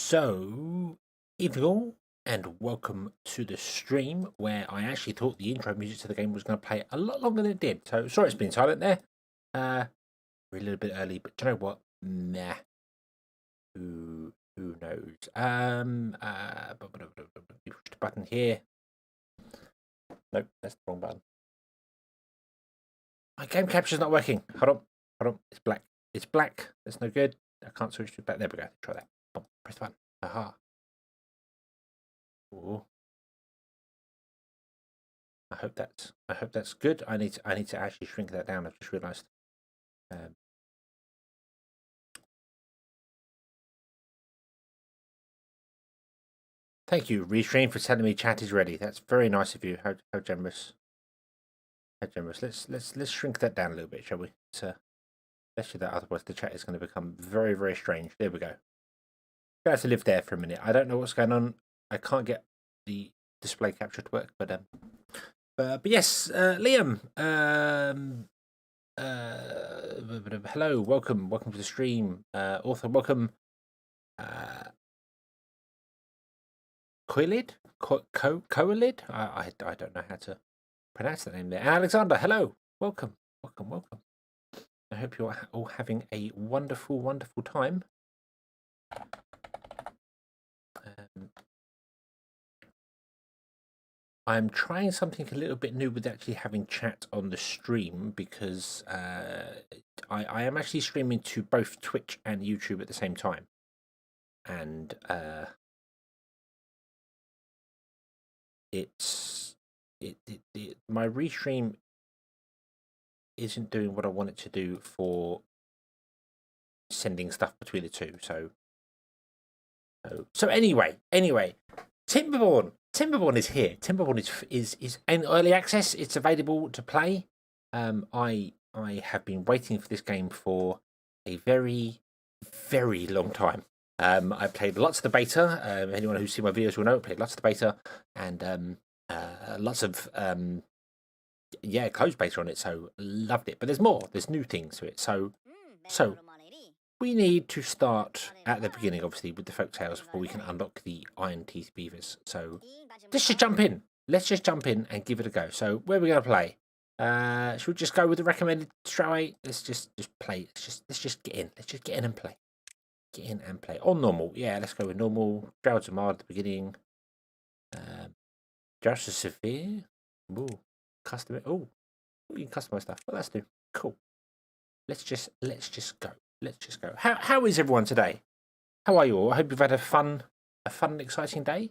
So, evening all, and welcome to the stream where I actually thought the intro music to the game was going to play a lot longer than it did. So, sorry it's been silent there. We're a little bit early, but do you know what? Nah. Who knows? You push the button here. Nope, that's the wrong button. My game capture's not working. Hold on. It's black. It's black. That's no good. I can't switch to black. There we go. Try that. Boom. Press the button. Aha. Ooh. I hope that's good. I need to actually shrink that down. I've just realised. Thank you, Restream, for telling me chat is ready. That's very nice of you. How generous. How generous. Let's shrink that down a little bit, shall we? Especially that, otherwise the chat is going to become very, very strange. There we go. I have to live there for a minute. I don't know what's going on. I can't get the display capture to work, but yes, Liam. Hello, welcome to the stream. Author, welcome. Coilid? Coilid? I don't know how to pronounce that name there. And Alexander, hello, welcome. I hope you're all having a wonderful, wonderful time. I'm trying something a little bit new with actually having chat on the stream because I am actually streaming to both Twitch and YouTube at the same time. And my restream isn't doing what I want it to do for sending stuff between the two. So anyway, Timberborn is here. Timberborn is in early access. It's available to play. I have been waiting for this game for a very, very long time. I played lots of the beta. Anyone who's seen my videos will know I played lots of the beta and lots of closed beta on it. So loved it. But there's more. There's new things to it. So we need to start at the beginning, obviously, with the folk tales before we can unlock the iron teeth beavers. So let's just jump in. And give it a go. So where are we going to play? Should we just go with the recommended straight away? Let's just play. Let's just get in. Let's just get in and play. On normal. Yeah, let's go with normal. Droughts and mild at the beginning. Just a severe. Ooh, custom. Oh, you can customize stuff. Well, that's new. Cool. Let's just go. How is everyone today? How are you all? I hope you've had a fun and exciting day.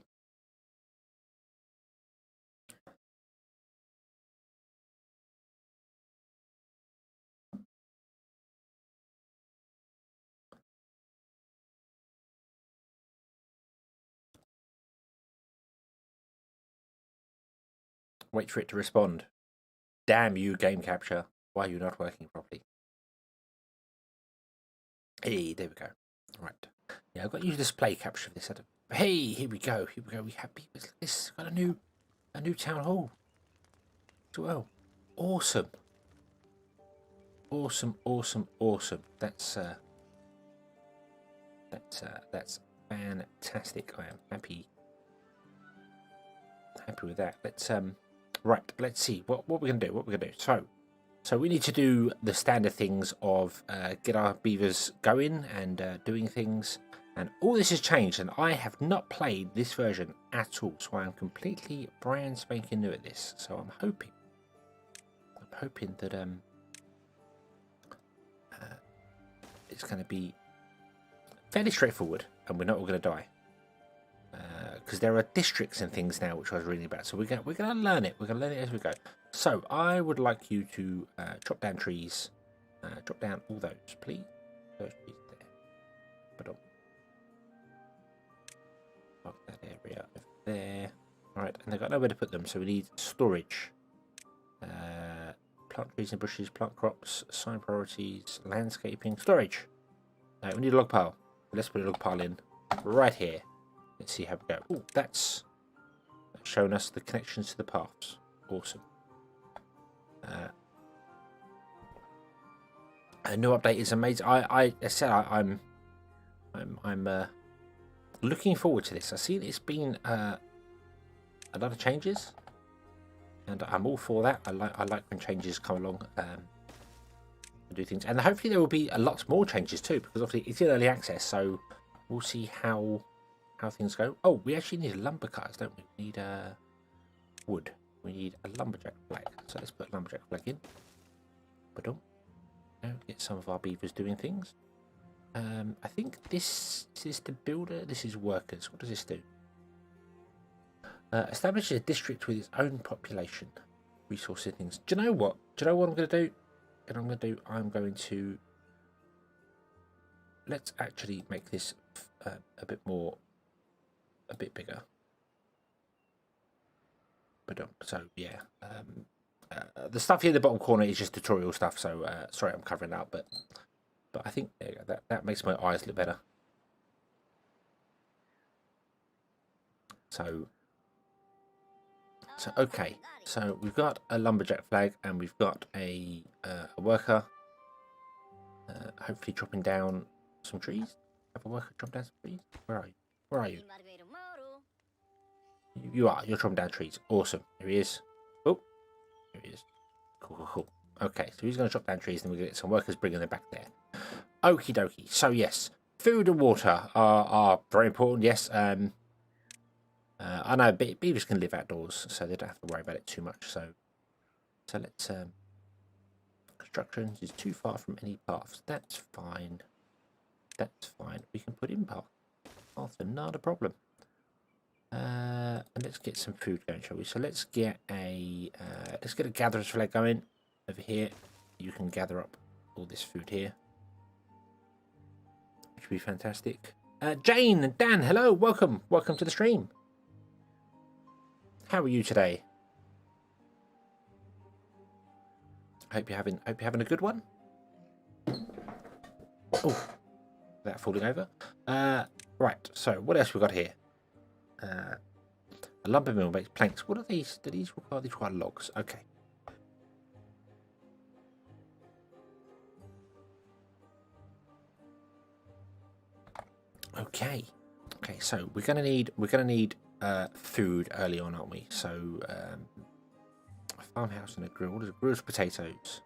Wait for it to respond. Damn you, game capture. Why are you not working properly? Hey, there we go. Right. Yeah, I've got to use display capture for this. Hey, here we go. We have beavers. This got a new town hall as well. Awesome. That's fantastic. I am happy with that. Let's see what we're gonna do. So we need to do the standard things of get our beavers going and doing things. And all this has changed, and I have not played this version at all, so I am completely brand spanking new at this. So I'm hoping that it's going to be fairly straightforward, and we're not all going to die. Because there are districts and things now, which I was reading about. So we're going to learn it. We're going to learn it as we go. So I would like you to chop down trees. Drop down all those, please. Those trees there. But mark that area over there. All right, and they've got nowhere to put them, so we need storage. Plant trees and bushes, plant crops, sign priorities, landscaping, storage. We need a log pile. Let's put a log pile in right here. Let's see how we go. Oh, that's showing us the connections to the paths. Awesome. A new update is amazing. I said I'm looking forward to this. I see it's been a lot of changes, and I'm all for that. I like when changes come along and do things, and hopefully there will be a lot more changes too, because obviously it's in early access, so we'll see how things go. Oh, we actually need lumber cutters, don't we? We need wood. We need a lumberjack flag. So let's put a lumberjack flag in. But get some of our beavers doing things. I think this is the builder. This is workers. What does this do? Establishes a district with its own population, resources, things. Do you know what? Do you know what I'm going to do? And I'm going to let's actually make this a bit bigger. But so yeah, the stuff here in the bottom corner is just tutorial stuff. So sorry, I'm covering that, but I think there you go. That makes my eyes look better. So okay. So we've got a lumberjack flag, and we've got a worker. Hopefully chopping down some trees. Have a worker chop down some trees. Where are you? Where are you? You are. You're chopping down trees. Awesome. Here he is. Oh, here he is. Cool. Okay, so he's going to chop down trees, and we're going to get some workers bringing them back there. Okie dokie. So yes, food and water are very important. Yes. I know beavers can live outdoors, so they don't have to worry about it too much. So let's construction is too far from any paths. That's fine. We can put in paths. Paths are not a problem. And let's get some food going, shall we? So let's get a gatherer's flag going over here. You can gather up all this food here, which would be fantastic. Jane and Dan, hello, welcome to the stream. How are you today? I hope you're having a good one. Oh, that falling over. Right. So what else we got here? A lumber mill makes planks. What are these? Do these require? These require logs. Okay. Okay. So we're gonna need food early on, aren't we? So a farmhouse and a grill. What is it? Grilled potatoes.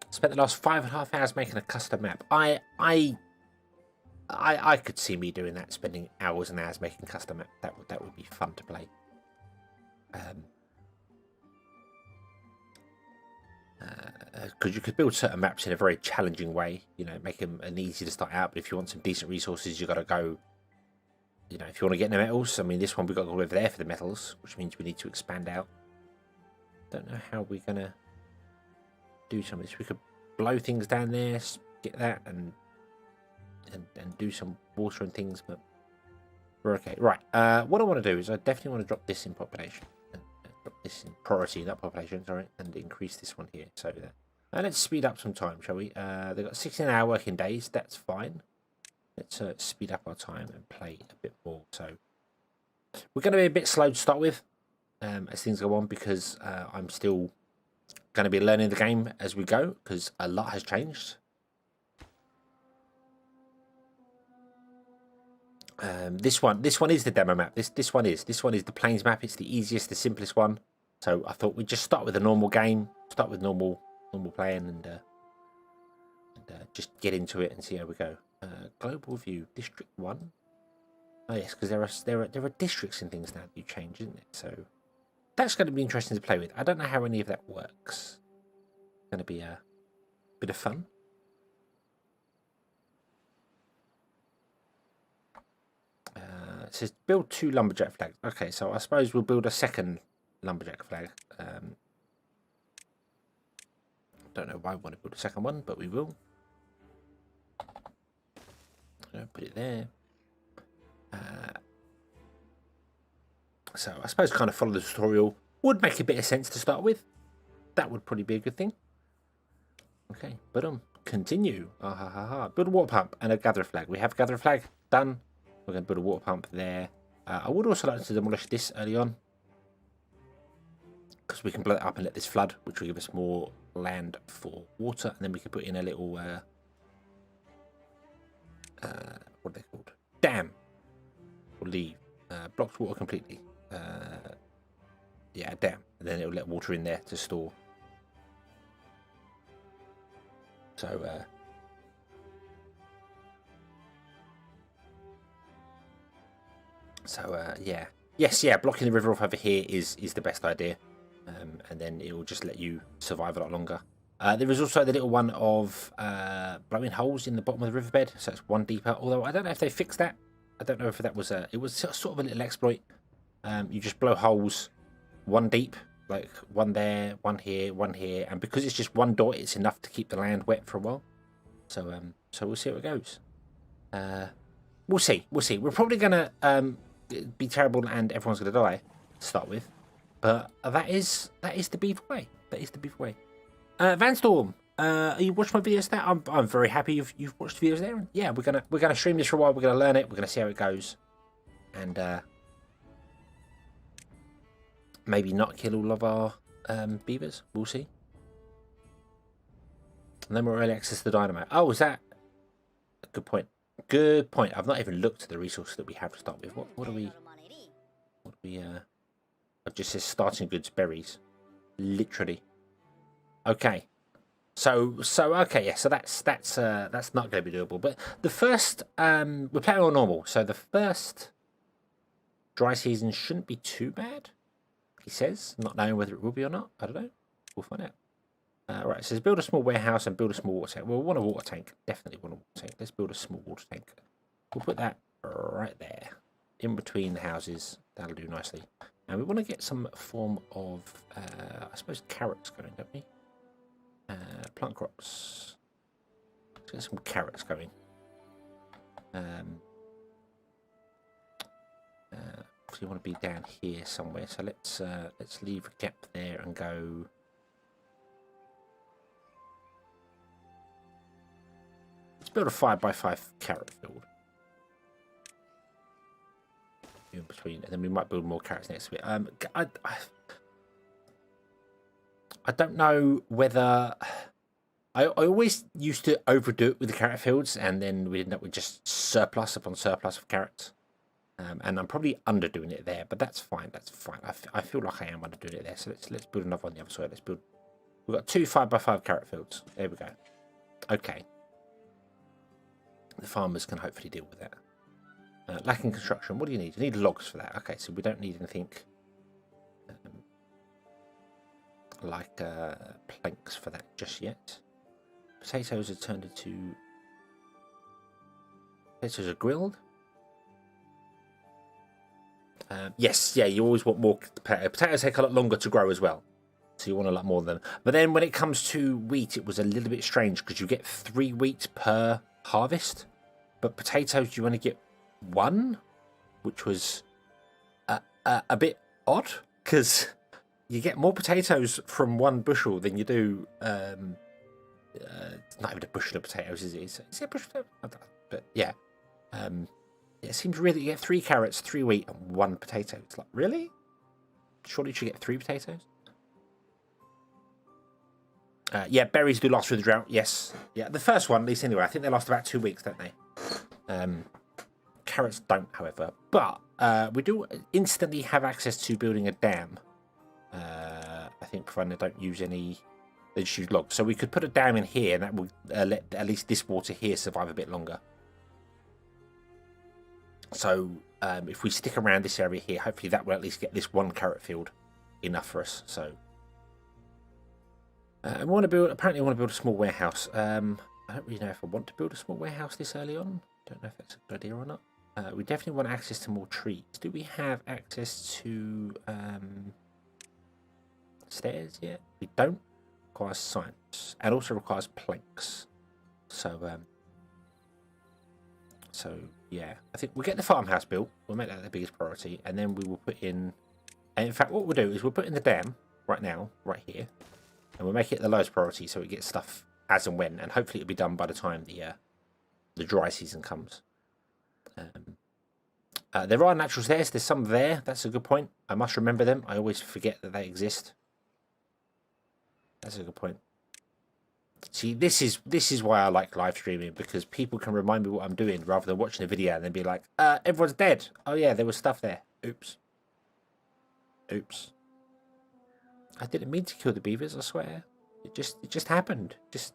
Spent the last 5.5 hours making a custom map. I could see me doing that, spending hours and hours making custom map. That would be fun to play. Because you could build certain maps in a very challenging way, you know, make them easy to start out. But if you want some decent resources, you got to go. You know, if you want to get the metals, I mean, this one we got to go over there for the metals, which means we need to expand out. Don't know how we're gonna do some of this. We could blow things down there, get that, and do some water and things, but we're okay. Right. What I want to do is I definitely want to drop this in population, drop this in priority, not population, sorry, and increase this one here. So let's speed up some time, shall we? They've got 16-hour working days. That's fine. Let's speed up our time and play a bit more. So we're going to be a bit slow to start with as things go on, because I'm still going to be learning the game as we go, because a lot has changed. This one is the demo map. This one is the plains map. It's the easiest, the simplest one. So I thought we'd just start with a normal game, start with normal playing, and just get into it and see how we go. Global view, District 1. Oh yes, because there are districts and things now that you change, isn't it? So that's going to be interesting to play with. I don't know how any of that works. It's going to be a bit of fun. It says build 2 lumberjack flags. Okay, so I suppose we'll build a second lumberjack flag. Don't know why we want to build a second one, but we will. Put it there. So I suppose kind of follow the tutorial would make a bit of sense to start with. That would probably be a good thing. Okay, but continue. Build a water pump and a gatherer flag. We have a gatherer flag done. We're going to build a water pump there. I would also like to demolish this early on, because we can blow it up and let this flood, which will give us more land for water. And then we can put in a little dam will leave. Blocks water completely. Yeah, a dam. And then it'll let water in there to store. So, yeah. Yes, yeah, blocking the river off over here is the best idea. And then it will just let you survive a lot longer. There is also the little one of blowing holes in the bottom of the riverbed, so it's one deeper. Although I don't know if they fixed that. I don't know if that was it was sort of a little exploit. You just blow holes one deep, like one there, one here, and because it's just one dot, it's enough to keep the land wet for a while. So we'll see how it goes. We'll see. We're probably gonna be terrible and everyone's gonna die to start with, but that is the beaver way. That is the beaver way. Vanstorm, you watched my videos there? I'm very happy you've watched videos there. And yeah, we're gonna stream this for a while. We're gonna learn it. We're gonna see how it goes, and maybe not kill all of our beavers. We'll see. And then we're early access to the dynamite. Oh, is that a good point? Good point. I've not even looked at the resources that we have to start with. What do we? It just says starting goods, berries, literally. Okay, so okay, yeah. So that's not going to be doable. But the first, we're playing on normal. So the first dry season shouldn't be too bad. He says, not knowing whether it will be or not. I don't know. We'll find out. Right, it says build a small warehouse and build a small water tank. Well, we want a water tank. Definitely want a water tank. Let's build a small water tank. We'll put that right there, in between the houses. That'll do nicely. And we want to get some form of, I suppose, carrots going, don't we? Plant crops. Let's get some carrots going. You want to be down here somewhere, so let's leave a gap there and go. Let's build a 5x5 carrot field in between, and then we might build more carrots next to it. I don't know whether I always used to overdo it with the carrot fields, and then we end up with just surplus upon surplus of carrots. And I'm probably underdoing it there, but that's fine. That's fine. I feel like I am underdoing it there. So let's build another one on the other side. Let's build. We've got 2 5x5 carrot fields. There we go. Okay. The farmers can hopefully deal with that. Lacking construction. What do you need? You need logs for that. Okay, so we don't need anything like planks for that just yet. Potatoes are turned into. Potatoes are grilled. Yes, yeah, you always want more potatoes take a lot longer to grow as well, so you want a lot more of them. But then when it comes to wheat, it was a little bit strange because you get 3 wheat per harvest, but potatoes you only get 1, which was a bit odd because you get more potatoes from 1 bushel than you do. Not even a bushel of potatoes, is it? Is it a bushel of potatoes? But yeah. It seems really you get 3 carrots, 3 wheat, and 1 potato. It's like, really? Surely you should get 3 potatoes? Yeah, berries do last through the drought. Yes. Yeah, the first one, at least anyway. I think they last about 2 weeks, don't they? Carrots don't, however. But we do instantly have access to building a dam. I think, provided they don't use any... They just use logs. So we could put a dam in here, and that will let at least this water here survive a bit longer. So if we stick around this area here, hopefully that will at least get this 1 carrot field enough for us. So I want to build. Apparently, I want to build a small warehouse. I don't really know if I want to build a small warehouse this early on. Don't know if that's a good idea or not. We definitely want access to more trees. Do we have access to stairs yet? We don't. Requires science and also requires planks. So yeah, I think we'll get the farmhouse built. We'll make that the biggest priority, and then we will put in. And in fact, what we'll do is we'll put in the dam right now, right here, and we'll make it the lowest priority so it gets stuff as and when, and hopefully it'll be done by the time the dry season comes. There are natural stairs. There's some there. That's a good point. I must remember them. I always forget that they exist. That's a good point. See, this is why I like live streaming, because people can remind me what I'm doing rather than watching a video and then be like, everyone's dead. Oh yeah, there was stuff there. Oops. Oops. I didn't mean to kill the beavers, I swear. It just happened. Just,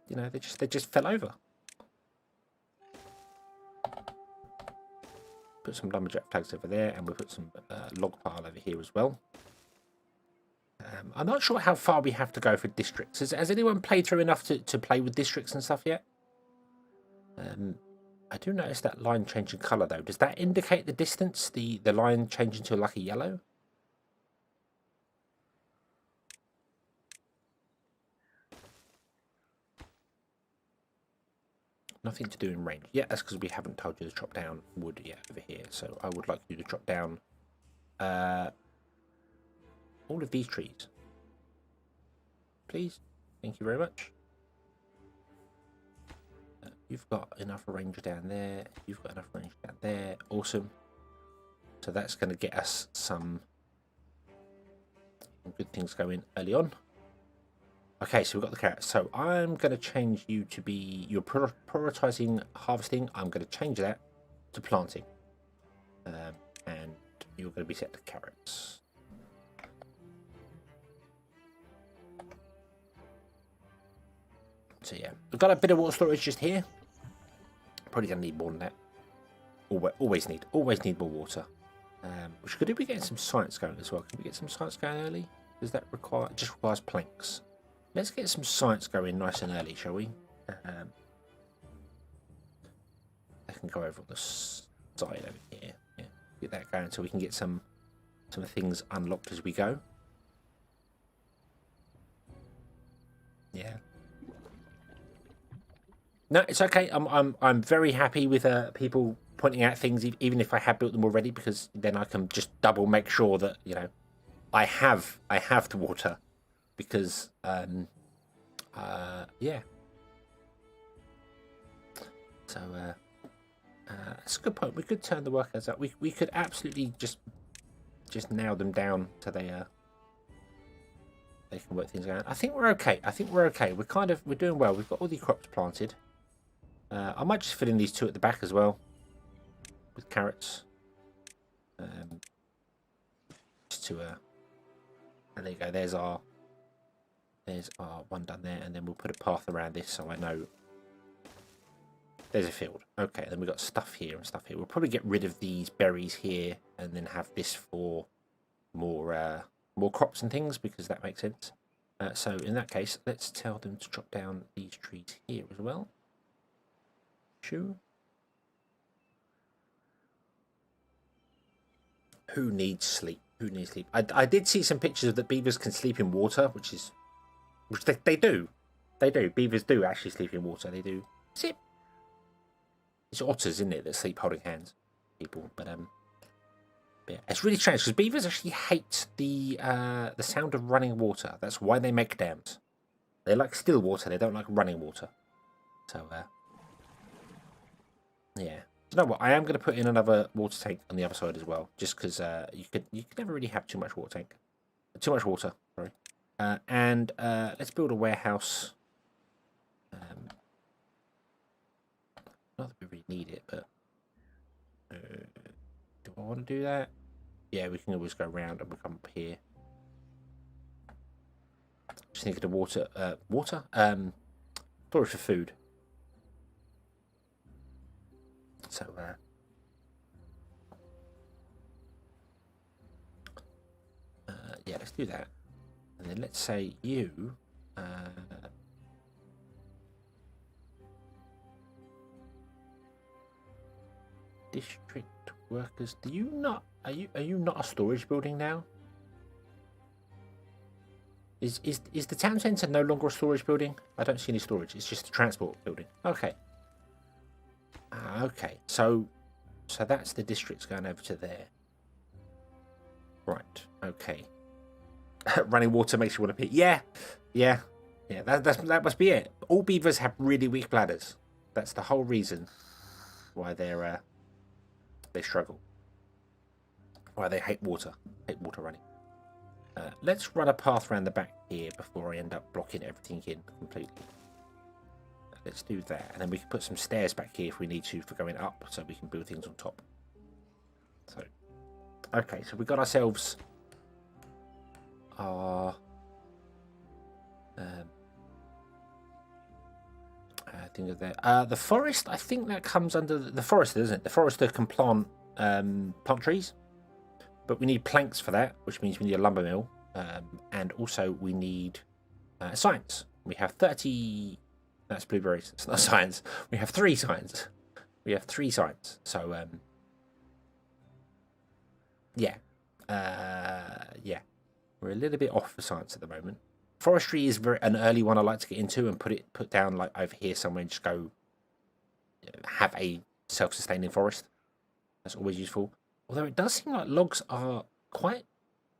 you know, they just fell over. Put some lumberjack flags over there, and we'll put some log pile over here as well. I'm not sure how far we have to go for districts. Has anyone played through enough to play with districts and stuff yet? I do notice that line changing colour though. Does that indicate the distance? The line changing to like a yellow? Nothing to do in range. Yeah, that's because we haven't told you to chop down wood yet over here. So I would like you to chop down all of these trees. Please. Thank you very much. You've got enough range down there. You've got enough range down there. Awesome. So that's going to get us some good things going early on. Okay, so we've got the carrots. So I'm going to change you to be... You're prioritizing harvesting. I'm going to change that to planting. And you're going to be set to carrots. So yeah, we've got a bit of water storage just here. Probably going to need more than that. Always need more water. Which could we get some science going as well? Can we get some science going early? Does that require... Just requires planks. Let's get some science going nice and early, shall we? I can go over on the side over here. Yeah, get that going so we can get some things unlocked as we go. Yeah. No, it's okay. I'm very happy with people pointing out things, even if I have built them already, because then I can just double make sure that, you know, I have the water, because yeah. So that's a good point. We could turn the workers up. We could absolutely just nail them down so they can work things out. I think we're okay. We're doing well. We've got all the crops planted. I might just fill in these two at the back as well with carrots. Just to and there you go. There's our one done there, and then we'll put a path around this so I know there's a field. Okay, then we've got stuff here and stuff here. We'll probably get rid of these berries here and then have this for more crops and things, because that makes sense. So in that case, let's tell them to chop down these trees here as well. Sure. Who needs sleep? Who needs sleep? I did see some pictures that beavers can sleep in water, which they do. They do. Beavers do actually sleep in water. They do. It's otters, isn't it, that sleep holding hands? People, but yeah, it's really strange because beavers actually hate the sound of running water. That's why they make dams. They like still water. They don't like running water. So yeah. You know what? I am going to put in another water tank on the other side as well, just because you could never really have too much water. Sorry. And let's build a warehouse. Not that we really need it, but do I want to do that? Yeah, we can always go around and we'll come up here. Just need the water. Storage for food. So yeah, let's do that. And then let's say you district workers. Are you not a storage building now? Is the town centre no longer a storage building? I don't see any storage. It's just a transport building. Okay. Okay. So that's the districts going over to there. Right. Okay. Running water makes you want to pee. Yeah. That must be it. All beavers have really weak bladders. That's the whole reason why they struggle. Why they hate water. Hate water running. Let's run a path around the back here before I end up blocking everything in completely. Let's do that, and then we can put some stairs back here if we need to for going up, so we can build things on top. So, okay, so we got ourselves our thing of there. The forest, I think that comes under the forester, doesn't it? The forester can plant trees, but we need planks for that, which means we need a lumber mill, and also we need science. We have 30. That's blueberries. It's not science. We have 3 science. We have 3 science. So yeah, yeah, we're a little bit off for science at the moment. Forestry is an early one I like to get into and put down like over here somewhere and just go have a self-sustaining forest. That's always useful. Although it does seem like logs are quite.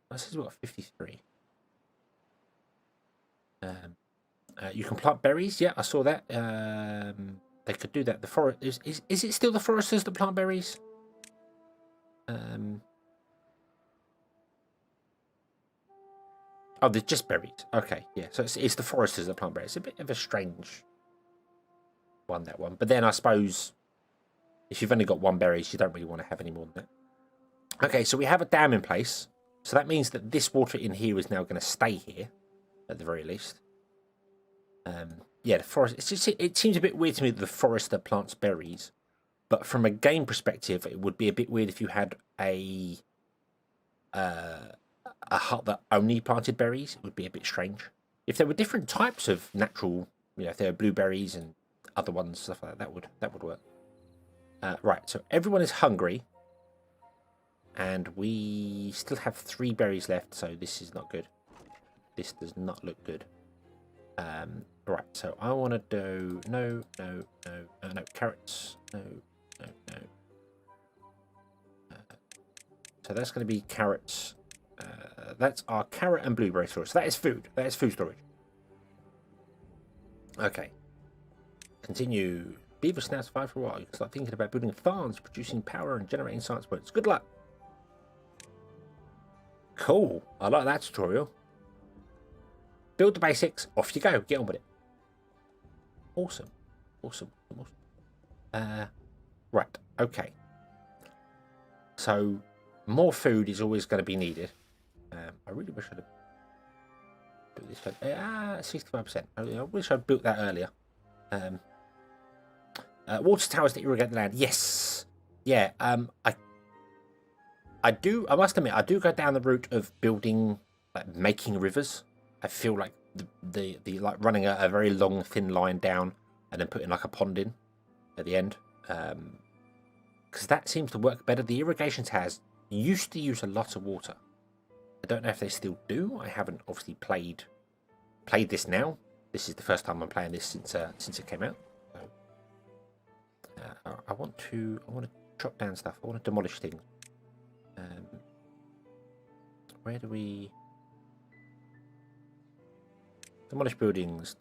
This is what 53. You can plant berries. Yeah, I saw that. They could do that. The forest is it still the foresters that plant berries? Oh, they're just berries. Okay, yeah. So it's the foresters that plant berries. It's a bit of a strange one, that one. But then I suppose if you've only got 1 berries, you don't really want to have any more than that. Okay, so we have a dam in place. So that means that this water in here is now going to stay here, at the very least. Yeah, the forest. It seems a bit weird to me that the forester plants berries, but from a game perspective, it would be a bit weird if you had a hut that only planted berries. It would be a bit strange. If there were different types of natural, if there were blueberries and other ones, stuff like that, that would work. Right, so everyone is hungry, and we still have 3 berries left, so this is not good. This does not look good. Right, so I want to do no carrots, no. So that's going to be carrots. That's our carrot and blueberry storage. So that is food. That is food storage. Okay. Continue. Beavers now survive for a while. You can start thinking about building farms, producing power, and generating science points. Good luck. Cool. I like that tutorial. Build the basics. Off you go. Get on with it. Awesome. Right. Okay. So more food is always going to be needed. I really wish I'd have built this. 65%. I wish I'd built that earlier. Water towers to irrigate the land. Yes. Yeah. I do. I must admit, I do go down the route of building, like making rivers. I feel like the like running a very long thin line down and then putting like a pond in at the end, because that seems to work better. The irrigation towers used to use a lot of water. I don't know if they still do. I haven't obviously played this now. This is the first time I'm playing this since it came out. So, I want to chop down stuff. I want to demolish things. Where do we demolish buildings?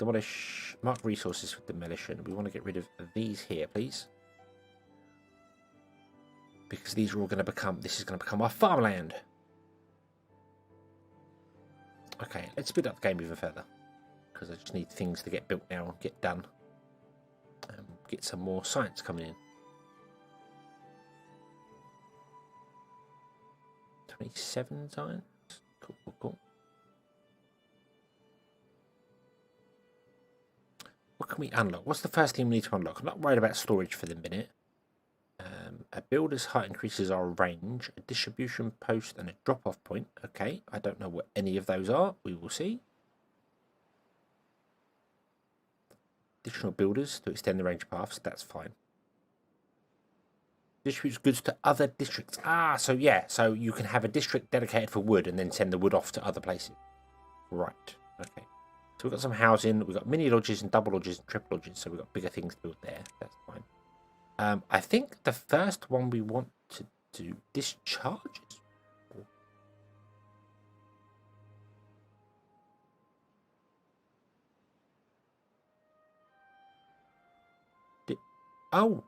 Mark resources for demolition. We want to get rid of these here, please, because these are all going to become. This is going to become our farmland. Okay, let's speed up the game even further, because I just need things to get built now, get done, get some more science coming in. 27 science. Cool. What can we unlock? What's the first thing we need to unlock? I'm not worried about storage for the minute. A builder's hut increases our range, a distribution post, and a drop-off point. Okay, I don't know what any of those are. We will see. Additional builders to extend the range paths. That's fine. Distributes goods to other districts. So yeah, so you can have a district dedicated for wood and then send the wood off to other places. Right, okay. So we've got some housing. We've got mini lodges and double lodges and triple lodges, so we've got bigger things to build there. That's fine. I think the first one we want to do discharges. Oh,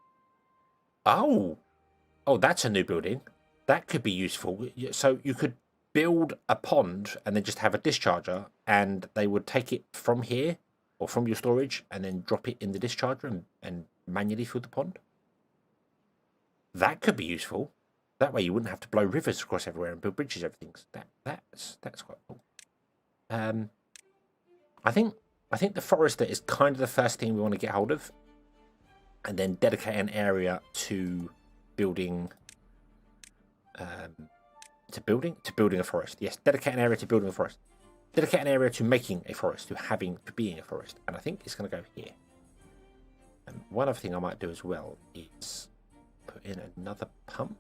that's a new building. That could be useful. So you could build a pond and then just have a discharger, and they would take it from here or from your storage and then drop it in the discharger and manually fill the pond. That could be useful. That way you wouldn't have to blow rivers across everywhere and build bridges, everything. That's quite cool. I think the forester is kind of the first thing we want to get hold of, and then dedicate an area to building building a forest. Yes, dedicate an area to building a forest. Dedicate an area to making a forest, to being a forest. And I think it's going to go here. And one other thing I might do as well is put in another pump.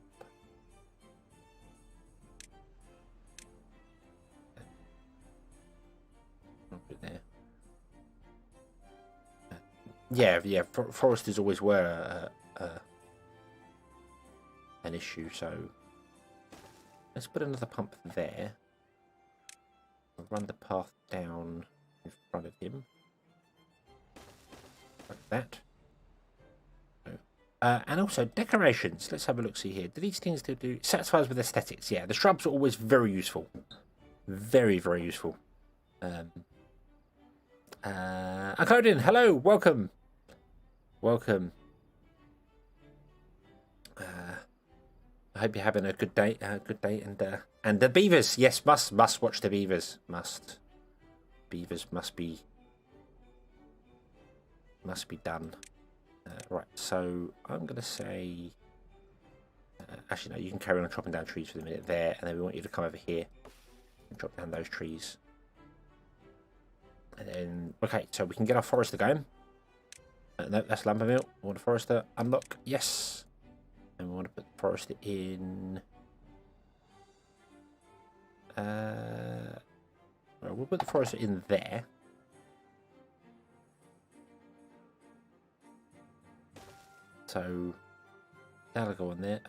There. Yeah. Foresters always were an issue, so let's put another pump there. We'll run the path down in front of him, like that. And also decorations. Let's have a look. See here. Do these things do satisfies with aesthetics? Yeah, the shrubs are always very useful, very useful. Codin, hello, welcome. I hope you're having a good day. And the beavers, yes, must watch the beavers. Beavers must be done. Right, so I'm gonna say. Actually, no, you can carry on chopping down trees for the minute there, and then we want you to come over here and chop down those trees. And then, okay, so we can get our forester going. No, that's lumber mill. We want a forester. Unlock. Yes. And we want to put the forester in. Well, we'll put the forester in there. So that'll go on there.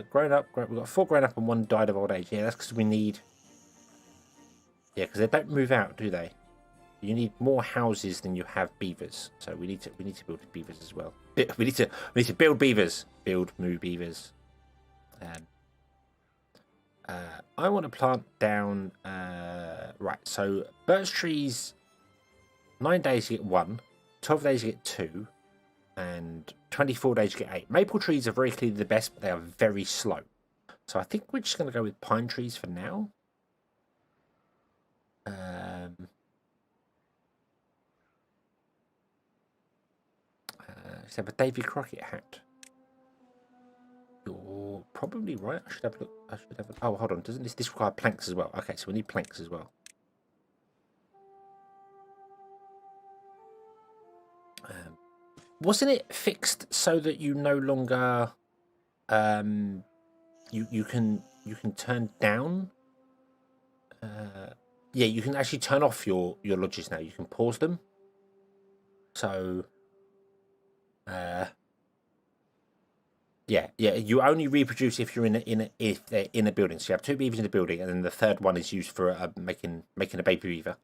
Grown up. We've got 4 grown up and 1 died of old age. Yeah, that's because we need. Yeah, because they don't move out, do they? You need more houses than you have beavers, so we need to build beavers as well. We need to build beavers, move beavers. I want to plant down. Right, so birch trees. 9 days you get 1, 12 days you get 2, and 24 days you get 8. Maple trees are very clearly the best, but they are very slow. So I think we're just going to go with pine trees for now. Let's have a Davy Crockett hat. You're probably right. I should have a look. Oh, hold on. Doesn't this require planks as well? Okay, so we need planks as well. Wasn't it fixed so that you no longer you can turn down? Yeah, you can actually turn off your lodges now. You can pause them. So. Yeah. You only reproduce if you're if they're in a building. So you have 2 beavers in the building, and then the 3rd one is used for making a baby beaver.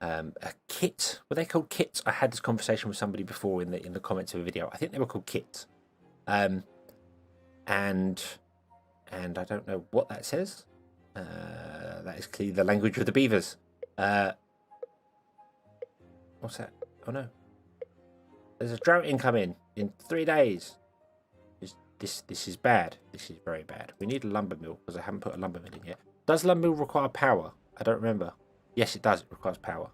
A kit. Were they called kits? I had this conversation with somebody before in the comments of a video. I think they were called kits. And I don't know what that says. That is clearly the language of the beavers. What's that? Oh no. There's a drought incoming in 3 days. This is bad. This is very bad. We need a lumber mill because I haven't put a lumber mill in yet. Does lumber mill require power? I don't remember. Yes, it does. It requires power.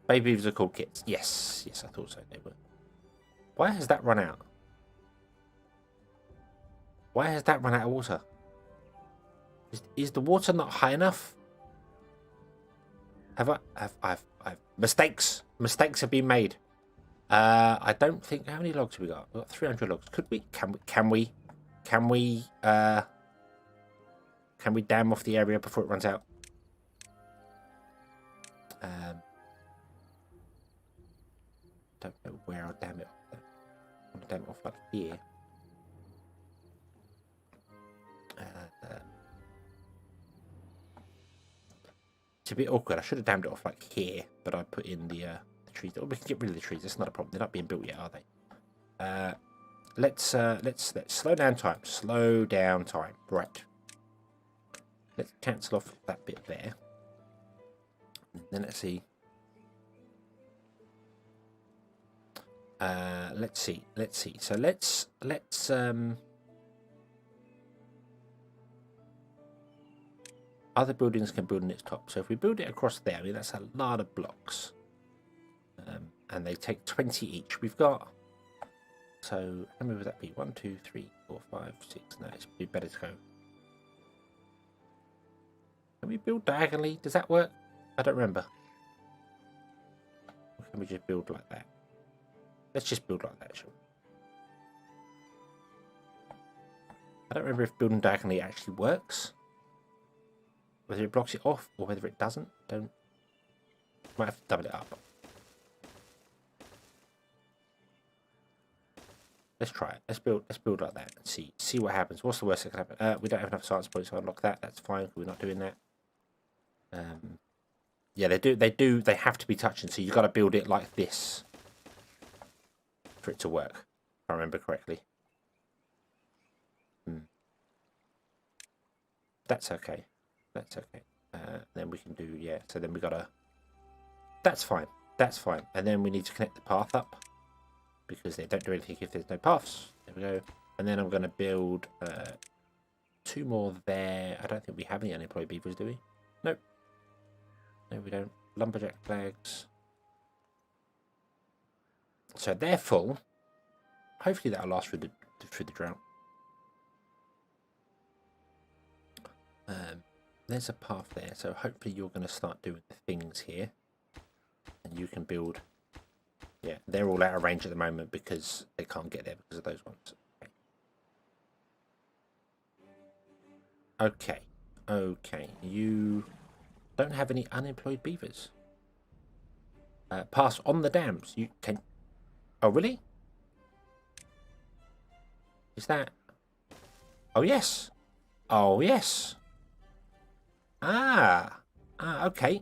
Baby beavers are called kits. Yes, I thought so. They were. Why has that run out? Why has that run out of water? Is the water not high enough? I've mistakes have been made. I don't think. How many logs have we got? We've got 300 logs. Can we dam off the area before it runs out? Don't know where I'll dam it off. I want to dam it off like here. It's a bit awkward. I should have dammed it off like here, but I put in the trees. Oh, we can get rid of the trees. That's not a problem. They're not being built yet, are they? Let's slow down time. Slow down time. Right. Let's cancel off that bit there. And then let's see. Let's see. So let's other buildings can build on its top. So if we build it across there, I mean that's a lot of blocks. And they take 20 each. We've got, so how many would that be? 1, 2, 3, 4, 5, 6. No, it's be better to go. Can we build diagonally? Does that work? I don't remember. Or can we just build like that? Let's just build like that, sure. I don't remember if building diagonally actually works. Whether it blocks it off or whether it doesn't. Might have to double it up. Let's try it. Let's build like that and see what happens. What's the worst that can happen? We don't have enough science points to unlock that. That's fine. We're not doing that. Yeah, they have to be touching. So you've got to build it like this for it to work. If I remember correctly. That's okay. That's okay. Then we can do, yeah. So then we gotta. That's fine. That's fine. And then we need to connect the path up, because they don't do anything if there's no paths. There we go. And then I'm going to build 2 more there. I don't think we have any unemployed beavers, do we? Nope. No, we don't. Lumberjack flags. So they're full. Hopefully that'll last through the drought. There's a path there. So hopefully you're going to start doing the things here. And you can build. Yeah, they're all out of range at the moment because they can't get there because of those ones. Okay. Okay. You don't have any unemployed beavers. Pass on the dams. You can. Oh, really? Is that? Oh, yes. Oh, yes. Okay.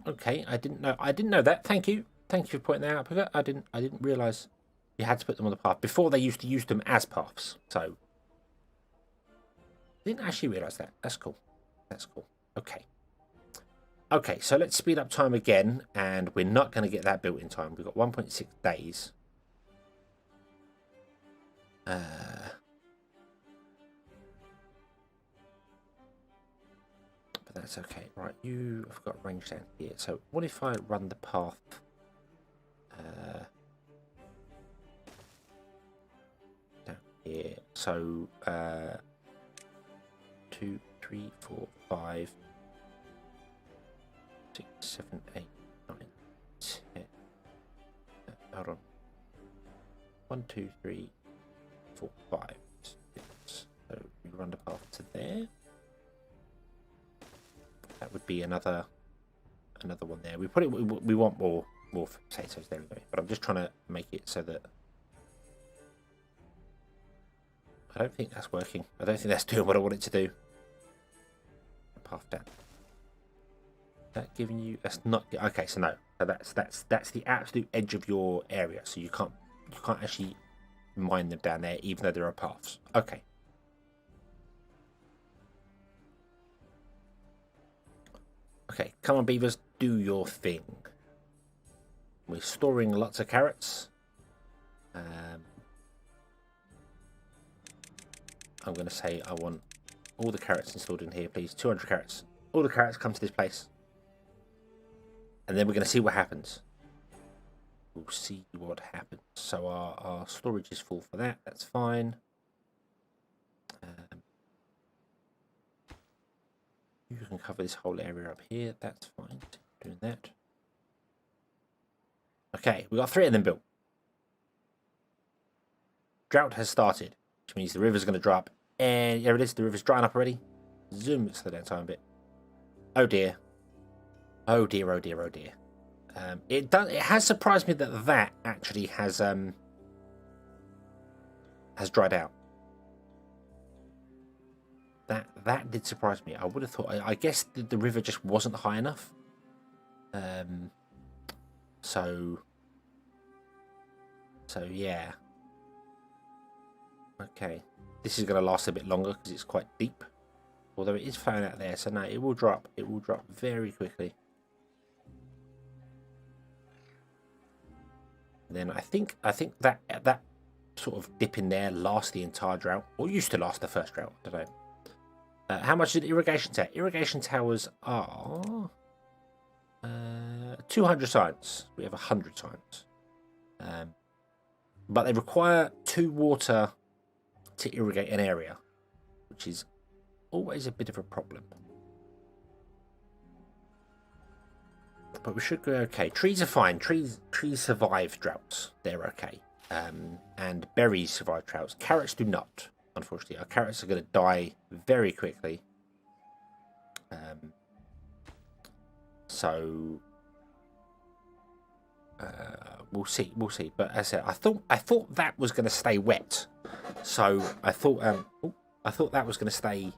Okay. I didn't know that. Thank you. Thank you for pointing that out. I didn't realise you had to put them on the path. Before they used to use them as paths. So didn't actually realise that. That's cool. That's cool. Okay. Okay, so let's speed up time again, and we're not going to get that built in time. We've got 1.6 days. But that's okay. Right, I've got range down here. So what if I run the path? Down here. So 2, 3, 4, 5, 6, 7, 8, 9, 10. Hold on. 1, 2, 3, 4, 5, 6. So we run the path to there. That would be another one there. We put it. We want more potatoes. There we go. But I'm just trying to make it so that I don't think that's working. I don't think that's doing what I want it to do. Path down. That giving you? That's not okay. So no. So that's the absolute edge of your area. So you can't actually mine them down there, even though there are paths. Okay. Okay, come on, beavers, do your thing. We're storing lots of carrots. I'm going to say I want all the carrots installed in here, please. 200 carrots. All the carrots come to this place. And then we're going to see what happens. We'll see what happens. So our storage is full for that. That's fine. You can cover this whole area up here. That's fine. Doing that. Okay, we got 3 of them built. Drought has started, which means the river's going to drop. And there it is. The river's drying up already. Zoom, slow down time a bit. Oh dear. Oh dear. Oh dear. Oh dear. It has surprised me that actually has dried out. That did surprise me. I would have thought. I guess the river just wasn't high enough. So yeah. Okay, this is going to last a bit longer because it's quite deep. although it is flowing out there, so no, it will drop. It will drop very quickly. And then I think that sort of dip in there lasts the entire drought, or used to last the first drought. I don't know. How much did irrigation tower? Irrigation towers are 200 science. We have 100 science, but they require 2 water to irrigate an area, which is always a bit of a problem. But we should go okay. Trees are fine. Trees survive droughts. They're okay. And berries survive droughts. Carrots do not, unfortunately. Our carrots are going to die very quickly. So we'll see. We'll see. But as I said, I thought that was going to stay wet. So I thought that was going to stay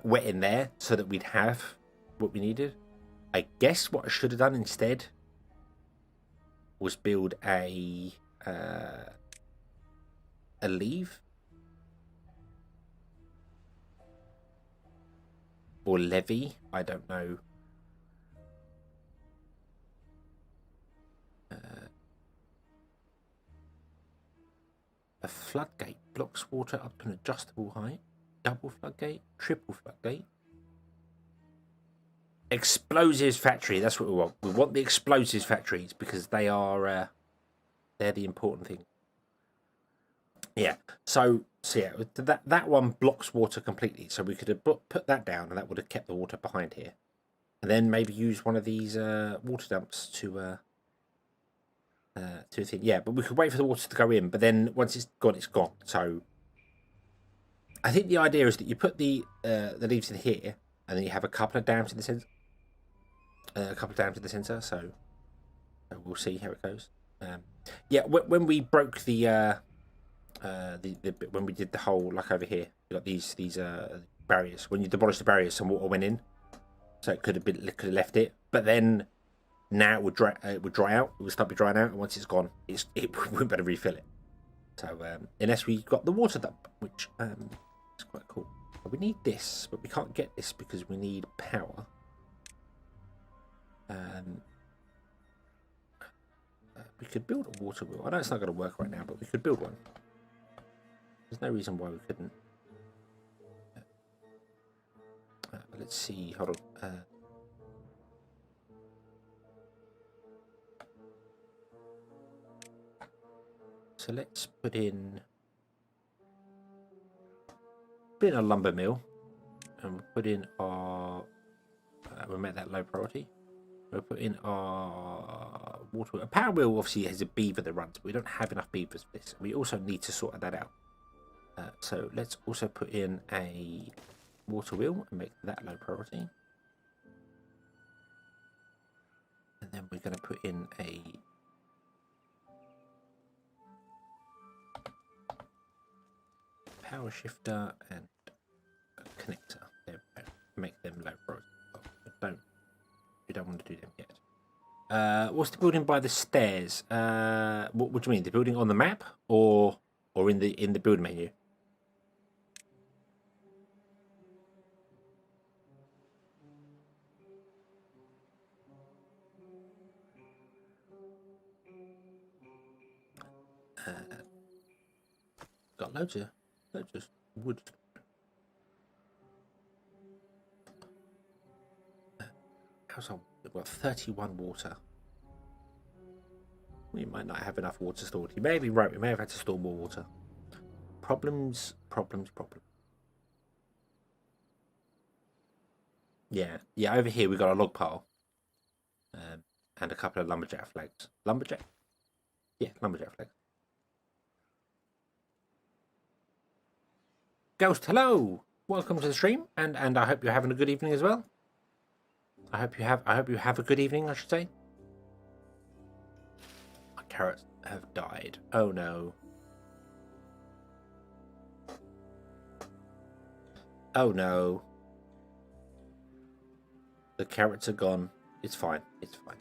wet in there, so that we'd have what we needed. I guess what I should have done instead was build a leave or levee. I don't know. A floodgate blocks water up to an adjustable height. Double floodgate, triple floodgate. Explosives factory, that's what we want. We want the explosives factories because they are they're the important thing. Yeah. So yeah, that one blocks water completely. So we could have put that down, and that would have kept the water behind here. And then maybe use one of these water dumps to a thing. Yeah, but we could wait for the water to go in. But then once it's gone, it's gone. So I think the idea is that you put the leaves in here, and then you have a couple of dams in the center. So we'll see how it goes. Yeah, when we broke the when we did the whole, like over here, we got these barriers. When you demolished the barriers, some water went in, so it could have left it. But then now it would dry out. It would start drying out, and once it's gone, we better refill it. So unless we got the water dump, which is quite cool. We need this, but we can't get this because we need power. We could build a water wheel. I know it's not going to work right now, but we could build one. There's no reason why we couldn't. Let's see. Hold on. So let's put in a lumber mill, and we'll put in our. We'll make that low priority. We'll put in our water wheel. A power wheel obviously has a beaver that runs, but we don't have enough beavers for this. We also need to sort that out. So let's also put in a water wheel and make that low priority. And then we're going to put in a power shifter and a connector. There we go. Make them low priority. But we don't want to do them yet. What's the building by the stairs? What do you mean? The building on the map, or in the build menu? Got loads of wood. Household, we've got 31 water. We might not have enough water stored. You may be right. We may have had to store more water. Problems. Yeah. Over here we've got a log pile, and a couple of lumberjack flags. Lumberjack. Yeah, lumberjack flags. Ghost, hello. Welcome to the stream, and I hope you're having a good evening as well. I hope you have a good evening, I should say. My carrots have died. Oh no. Oh no. The carrots are gone. It's fine. It's fine.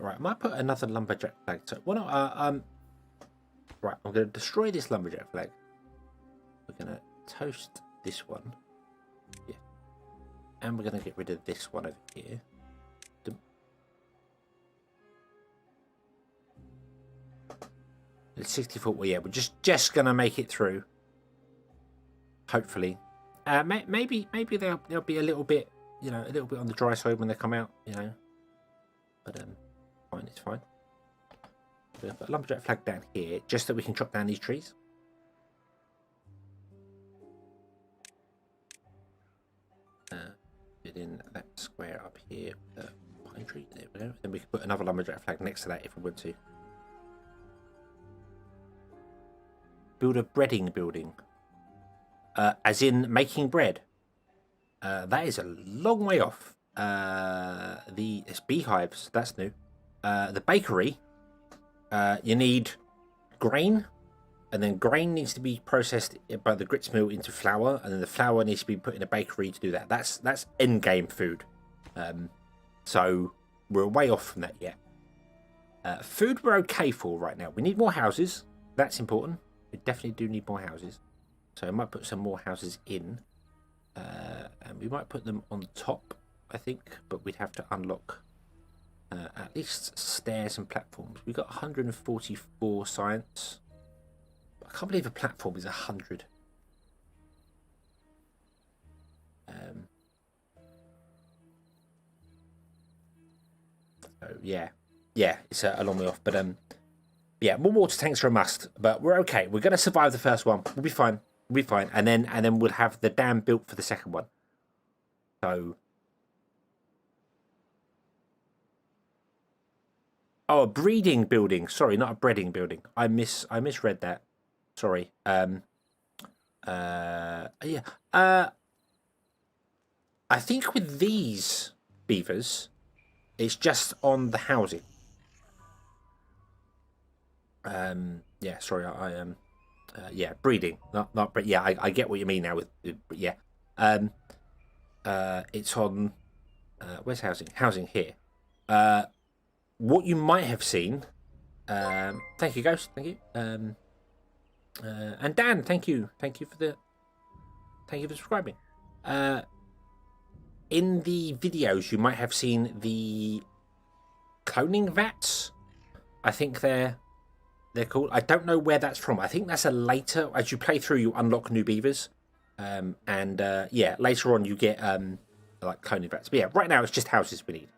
Right, I might put another lumberjack flag. So, right, I'm going to destroy this lumberjack flag. we're going to toast this one. Yeah. And we're going to get rid of this one over here. It's 60 foot. Well, yeah, we're just going to make it through. Hopefully. Maybe they'll be a little bit, a little bit on the dry side when they come out, But fine, it's fine. We're going to put a lumberjack flag down here, just so we can chop down these trees. Put in that square up here with a pine tree. There we go. Then we can put another lumberjack flag next to that if we want to. Build a breading building. As in making bread. That is a long way off. It's beehives. That's new. The bakery. You need grain, and then grain needs to be processed by the grits mill into flour, and then the flour needs to be put in a bakery to do that. That's end game food. So we're way off from that yet. Food we're okay for right now. We need more houses. That's important. We definitely do need more houses. So I might put some more houses in. And we might put them on top, I think, but we'd have to unlock at least stairs and platforms. We've got 144 science. I can't believe a platform is 100. So yeah, it's a long way off, but yeah, more water tanks are a must. But we're okay. We're gonna survive the first one. We'll be fine. We'll be fine, and then we'll have the dam built for the second one. So, oh, a breeding building. Sorry, not a breading building. I misread that. Sorry. Yeah. I think with these beavers, it's just on the housing. Yeah. Sorry. Yeah, breeding. Not. But yeah, I get what you mean now. Yeah. It's on. Where's housing? Housing here. What you might have seen. Thank you, Ghost. Thank you. And Dan, thank you. Thank you for subscribing. In the videos, you might have seen the cloning vats. I think they're called. I don't know where that's from. I think that's a later. As you play through, you unlock new beavers. Yeah, later on you get like cloning vats. But yeah, right now it's just houses we need.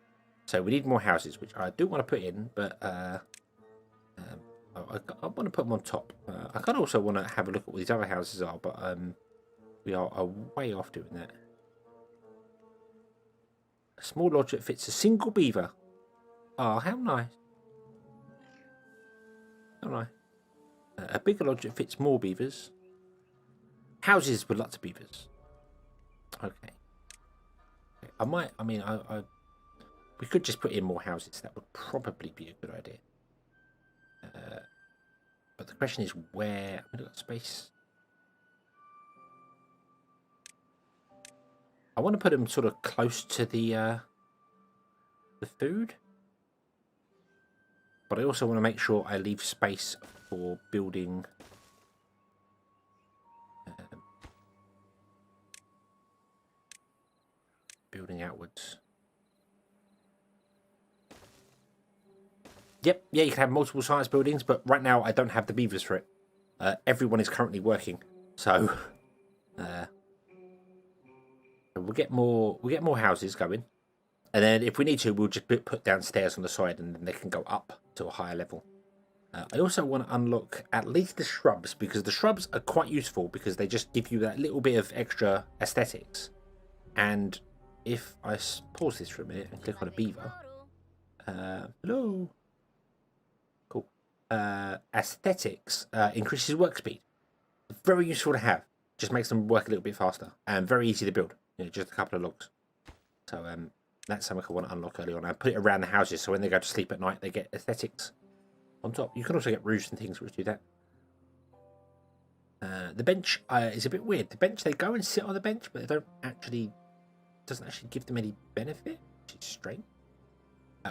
So we need more houses, which I do want to put in, but I want to put them on top. I kind of also want to have a look at what these other houses are, but we are way off doing that. A small lodge that fits a single beaver. Oh, how nice. How nice. A bigger lodge that fits more beavers. Houses with lots of beavers. Okay. We could just put in more houses. That would probably be a good idea. But the question is where. I've got space. I want to put them sort of close to the food, but I also want to make sure I leave space for building. Building outwards. Yep, yeah, you can have multiple science buildings, but right now I don't have the beavers for it. Everyone is currently working, so we'll get more houses going, and then if we need to, we'll just put down stairs on the side, and then they can go up to a higher level. I also want to unlock at least the shrubs, because the shrubs are quite useful because they just give you that little bit of extra aesthetics. And if I pause this for a minute and click on a beaver, hello. Cool. Aesthetics increases work speed. Very useful to have. Just makes them work a little bit faster and very easy to build. Just a couple of logs. So that's something I want to unlock early on. I put it around the houses so when they go to sleep at night, they get aesthetics on top. You can also get roofs and things which do that. The bench is a bit weird. The bench, they go and sit on the bench, but they doesn't actually give them any benefit, which is strange.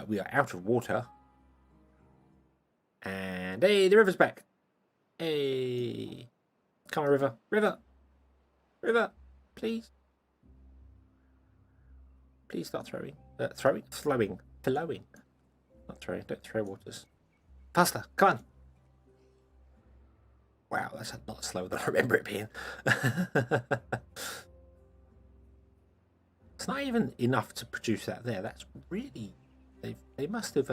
We are out of water. And hey, the river's back. Hey. Come on, river. River. River, please. Please start throwing. Flowing. Not throwing. Don't throw waters. Faster, come on. Wow, that's a lot slower than I remember it being. It's not even enough to produce that there. That's really... They must have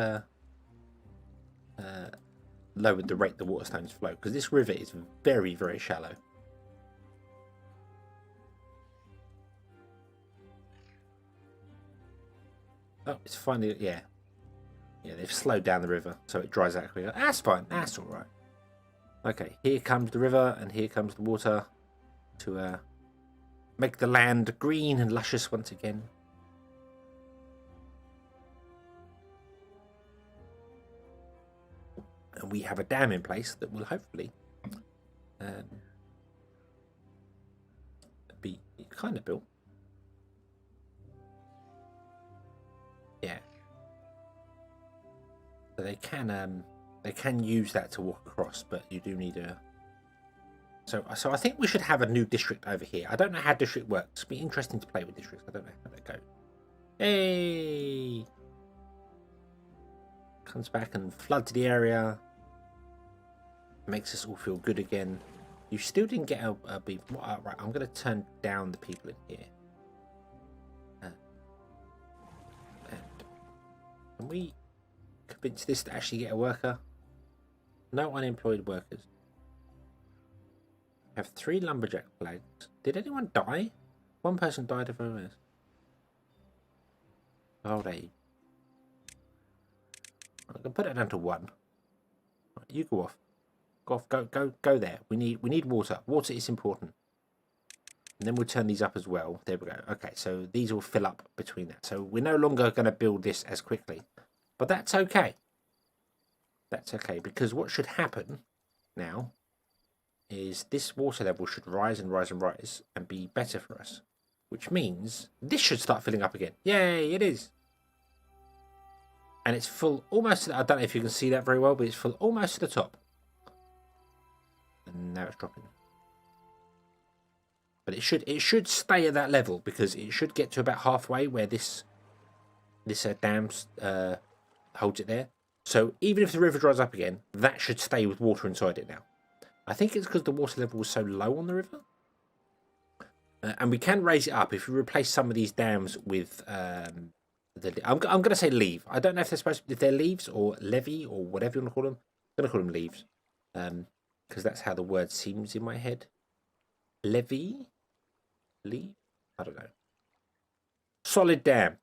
lowered the rate the water stones flow, because this river is very, very shallow. Oh, it's finally... Yeah, they've slowed down the river, so it dries out quicker. That's fine. That's all right. Okay, here comes the river, and here comes the water to make the land green and luscious once again. And we have a dam in place that will hopefully be kind of built. Yeah. So they can use that to walk across, but you do need a... So I think we should have a new district over here. I don't know how district works. It'd be interesting to play with districts. I don't know how that goes. Hey! Comes back and floods the area. Makes us all feel good again. You still didn't get a beaver. Right, I'm going to turn down the people in here. And can we convince this to actually get a worker? No unemployed workers. We have 3 lumberjack flags. Did anyone die? One person died of illness. Old age. I can put it down to 1. Right, you go off. Go off. Go there. We need water. Water is important. And then we'll turn these up as well. There we go. Okay, so these will fill up between that. So we're no longer going to build this as quickly. But that's okay. That's okay, because what should happen now is this water level should rise and rise and rise and be better for us. Which means this should start filling up again. Yay, it is. And it's full almost, I don't know if you can see that very well, but it's full almost to the top. And now it's dropping. But it should stay at that level, because it should get to about halfway where this dam holds it there. So even if the river dries up again, that should stay with water inside it now. I think it's because the water level was so low on the river. And we can raise it up if we replace some of these dams with... I'm going to say leave. I don't know if they're supposed to, if they're leaves or levee or whatever you want to call them. I'm going to call them leaves. Because that's how the word seems in my head. Levee? Leave? I don't know. Solid dam.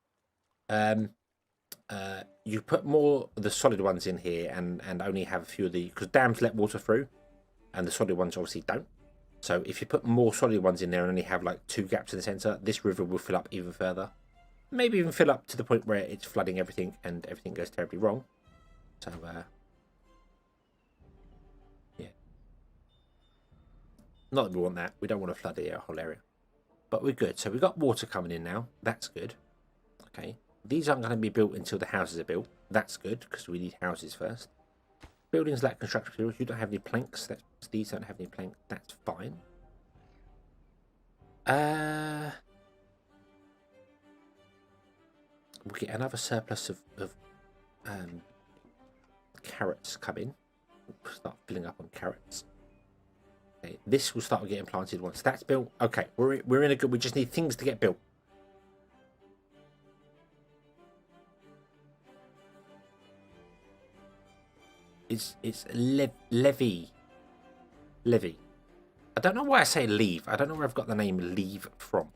You put more of the solid ones in here and only have a few of the... Because dams let water through. And the solid ones obviously don't. So if you put more solid ones in there and only have like 2 gaps in the centre, this river will fill up even further. Maybe even fill up to the point where it's flooding everything and everything goes terribly wrong. So, yeah. Not that we want that. We don't want to flood the whole area. But we're good. So we've got water coming in now. That's good. Okay. These aren't going to be built until the houses are built. That's good, because we need houses first. Buildings lack construction materials. You don't have any planks. These don't have any planks. That's fine. We'll get another surplus of carrots come in. We'll start filling up on carrots. Okay, this will start getting planted once that's built. Okay, we're in a good... We just need things to get built. It's levee. I don't know why I say leave. I don't know where I've got the name leave from.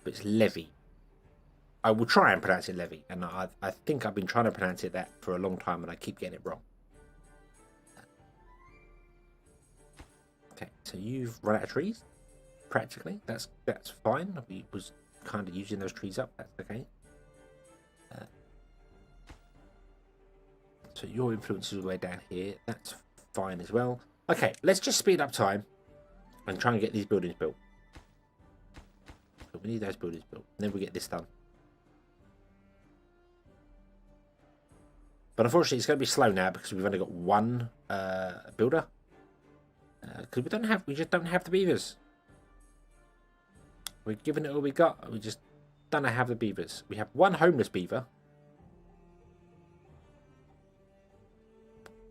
But it's levee. I will try and pronounce it levee, and I think I've been trying to pronounce it that for a long time, and I keep getting it wrong. Okay, so you've run out of trees, practically. That's fine. We was kind of using those trees up. That's okay. So your influence is all the way down here. That's fine as well. Okay, let's just speed up time and try and get these buildings built. So we need those buildings built. And then we get this done. But unfortunately, it's going to be slow now because we've only got one builder. Because we just don't have the beavers. We're giving it all we got. We just don't have the beavers. We have one homeless beaver.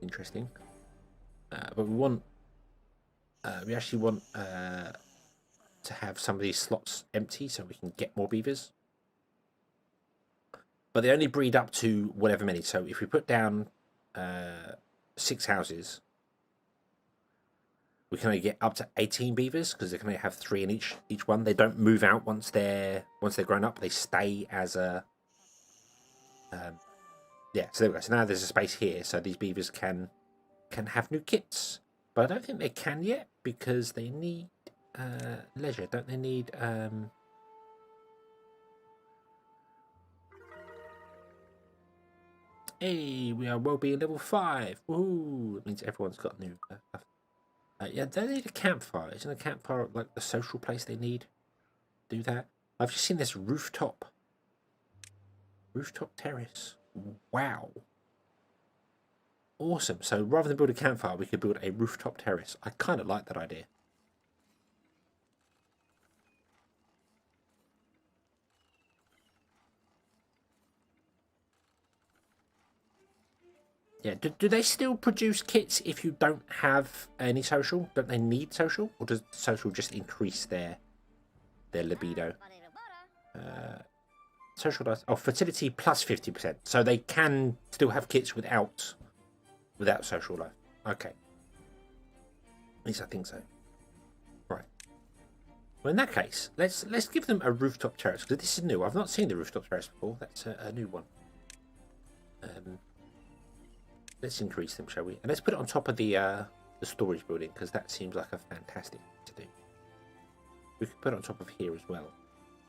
Interesting. But we actually want to have some of these slots empty so we can get more beavers. But they only breed up to whatever many. So if we put down 6 houses, we can only get up to 18 beavers because they can only have 3 in each one. They don't move out once they're grown up. They stay as a yeah. So there we go. So now there's a space here, so these beavers can have new kits. But I don't think they can yet because they need leisure, don't they? Need hey, we are well-being level 5. Woohoo! It means everyone's got new stuff. Yeah, they need a campfire. Isn't a campfire like the social place they need? Do that. I've just seen this rooftop terrace. Wow. Awesome. So rather than build a campfire, we could build a rooftop terrace. I kind of like that idea. Yeah, do they still produce kits if you don't have any social? Don't they need social? Or does social just increase their libido? Social does. Oh, fertility plus 50%. So they can still have kits without social life. Okay. At least I think so. Right. Well, in that case, let's give them a rooftop terrace because this is new. I've not seen the rooftop terrace before. That's a new one. Let's increase them, shall we? And let's put it on top of the storage building because that seems like a fantastic thing to do. We could put it on top of here as well,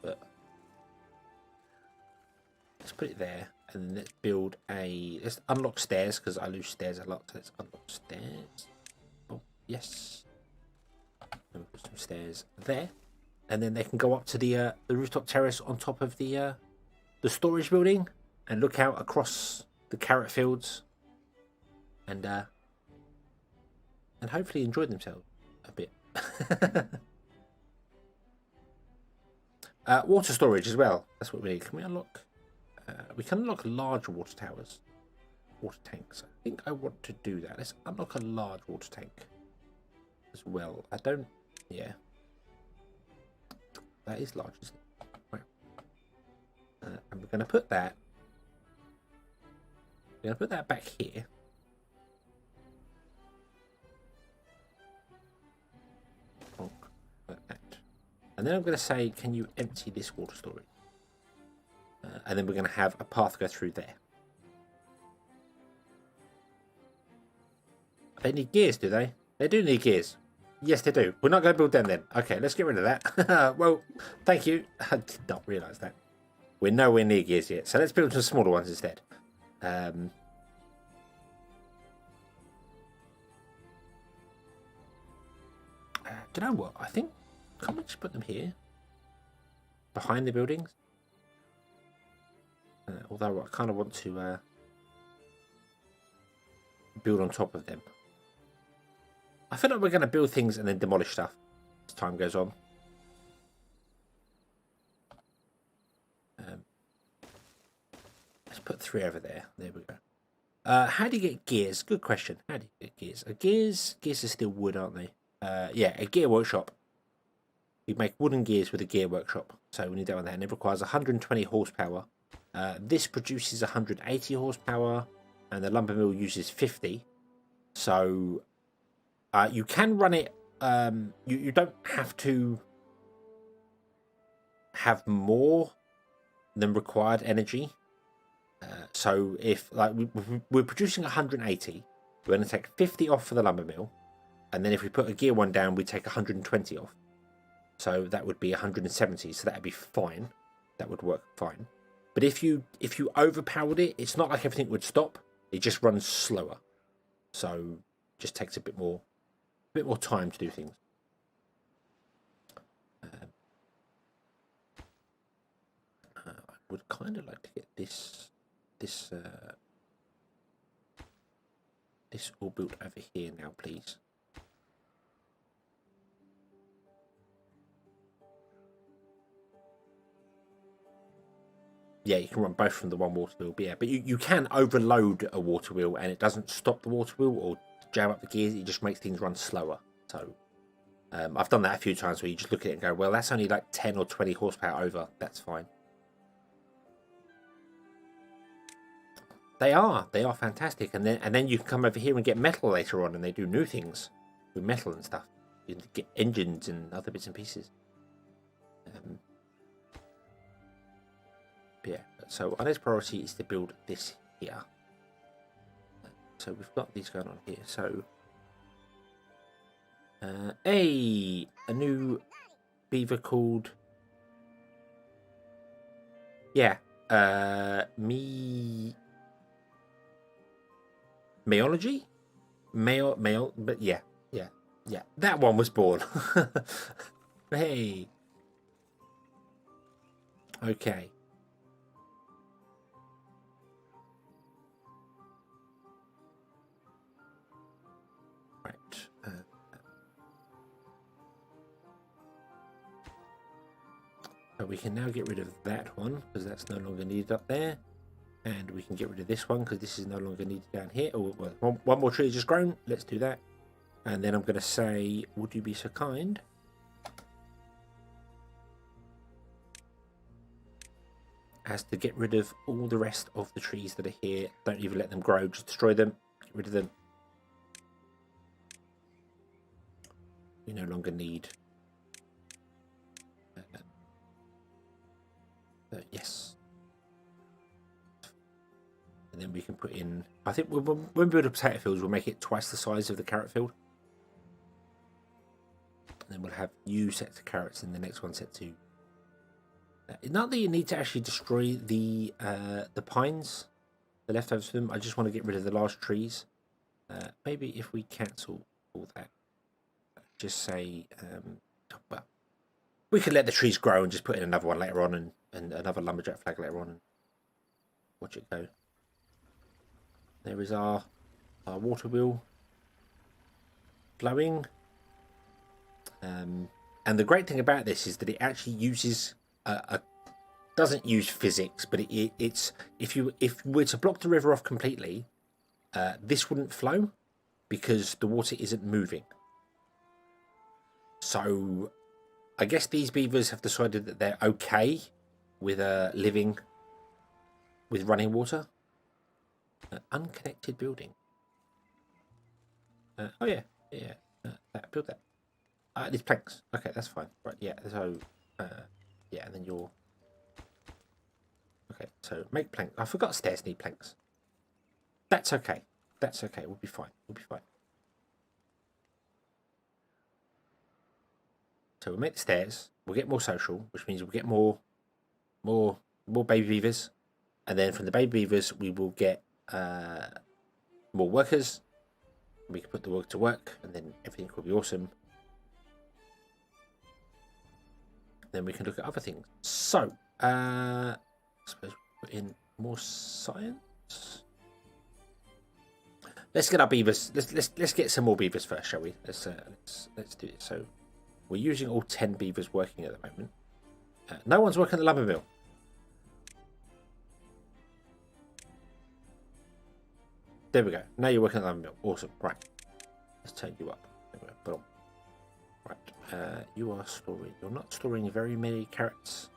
but let's put it there and then let's build let's unlock stairs because I lose stairs a lot. So let's unlock stairs. Oh yes. And we'll put some stairs there, and then they can go up to the rooftop terrace on top of the storage building and look out across the carrot fields. And hopefully enjoy themselves a bit. Water storage as well. That's what we need. Can we unlock? We can unlock large water towers, water tanks. I think I want to do that. Let's unlock a large water tank as well. I don't. Yeah, that is large, isn't it? Right. And we're going to put that. We're going to put that back here. Like that. And then I'm going to say, can you empty this water storage? And then we're going to have a path go through there. They need gears, do they? They do need gears. Yes, they do. We're not going to build them then. Okay, let's get rid of that. Well, thank you. I did not realise that. We're nowhere near gears yet. So let's build some smaller ones instead. Do you know what? I think, can't we just put them here? Behind the buildings? Although I kind of want to build on top of them. I feel like we're going to build things and then demolish stuff as time goes on. Let's put 3 over there. There we go. How do you get gears? Good question. How do you get gears? Gears are still wood, aren't they? Yeah, a gear workshop. You make wooden gears with a gear workshop. So we need that one there. And it requires 120 horsepower. This produces 180 horsepower. And the lumber mill uses 50. So you can run it. You don't have to have more than required energy. So if like we're producing 180, we're going to take 50 off for the lumber mill. And then if we put a gear one down, we take 120 off. So that would be 170. So that would be fine. That would work fine. But if you overpowered it, it's not like everything would stop. It just runs slower. So it just takes a bit more time to do things. I would kind of like to get this all built over here now, please. Yeah, you can run both from the one water wheel. But yeah, but you can overload a water wheel and it doesn't stop the water wheel or jam up the gears. It just makes things run slower. So I've done that a few times where you just look at it and go, well, that's only like 10 or 20 horsepower over. That's fine. They are fantastic. And then you can come over here and get metal later on, and they do new things with metal and stuff. You can get engines and other bits and pieces. Yeah, so our next priority is to build this here. So we've got these going on here. So a new beaver called Meology? But yeah. That one was born. Hey. Okay. Right. So we can now get rid of that one because that's no longer needed up there. And we can get rid of this one because this is no longer needed down here. Oh, well, one more tree has just grown. Let's do that. And then I'm going to say, would you be so kind as to get rid of all the rest of the trees that are here. Don't even let them grow. Just destroy them. Get rid of them. We no longer need... yes. And then we can put in... I think when we build a potato field, we'll make it twice the size of the carrot field. And then we'll have new sets of carrots and the next one set to... not that you need to actually destroy the pines, the leftovers from them. I just want to get rid of the large trees. Maybe if we cancel all that, just say... well, we could let the trees grow and just put in another one later on and another lumberjack flag later on and watch it go. There is our water wheel flowing. And the great thing about this is that it actually uses doesn't use physics, but it's if we were to block the river off completely, this wouldn't flow because the water isn't moving. So I guess these beavers have decided that they're okay with living with running water. Unconnected building. Oh yeah. Build that. These planks. Okay, that's fine. Right, yeah. So, yeah, and then you're... Okay, so make plank. I forgot stairs need planks. That's okay. That's okay. We'll be fine. We'll be fine. So we'll make the stairs. We'll get more social, which means we'll get more baby beavers. And then from the baby beavers, we will get more workers. We can put the work to work, and then everything will be awesome. Then we can look at other things. So, I suppose we put in more science. Let's get our beavers. Let's get some more beavers first, shall we? Let's do it. So, we're using all 10 beavers working at the moment. No one's working at the lumber mill. There we go. Now you're working at the lumber mill. Awesome. Right. Let's turn you up. There we go. Boom. Right. You are storing. You're not storing very many carrots.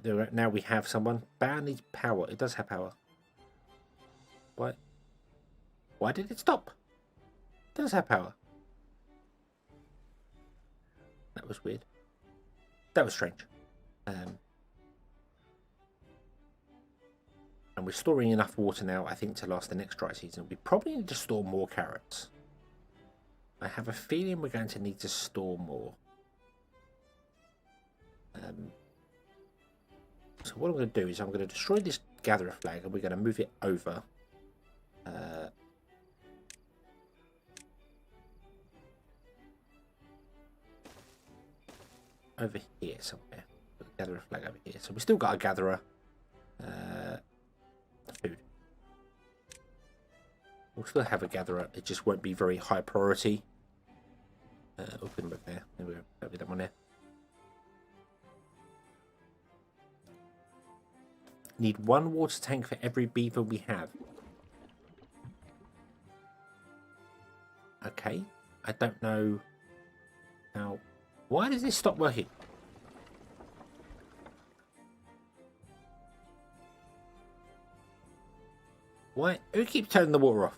Now we have someone. Bow needs power. It does have power. Why? Why did it stop? It does have power. That was weird. That was strange. And we're storing enough water now, I think, to last the next dry season. We probably need to store more carrots. I have a feeling we're going to need to store more. So what I'm going to do is I'm going to destroy this gatherer flag and we're going to move it over. Over here somewhere. Put the gatherer flag over here. So we've still got a gatherer. Food. We'll still have a gatherer. It just won't be very high priority. Open them up there. There we go. That'll be that one there. need 1 water tank for every beaver we have. Okay. I don't know how... Why does this stop working? Why? Who keeps turning the water off?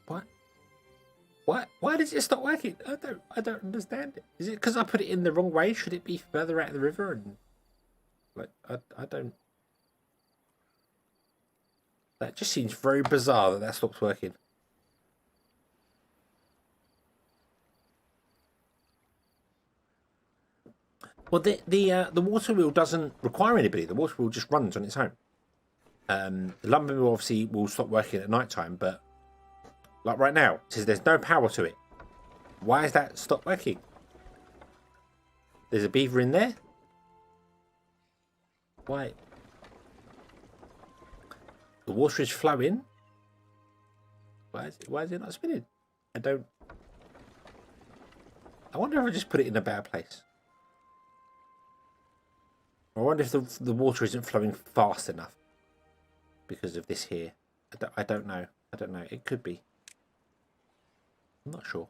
What? What? Why does it stop working? I don't understand it. Is it because I put it in the wrong way? Should it be further out of the river? And like I don't. That just seems very bizarre that stops working. Well, the water wheel doesn't require anybody. The water wheel just runs on its own. The lumber mill obviously will stop working at night time, but like right now, it says there's no power to it. Why has that stopped working? There's a beaver in there. Why? The water is flowing. Why is it not spinning? I wonder if I just put it in a bad place. I wonder if the water isn't flowing fast enough because of this here. I don't know. I don't know. It could be. I'm not sure.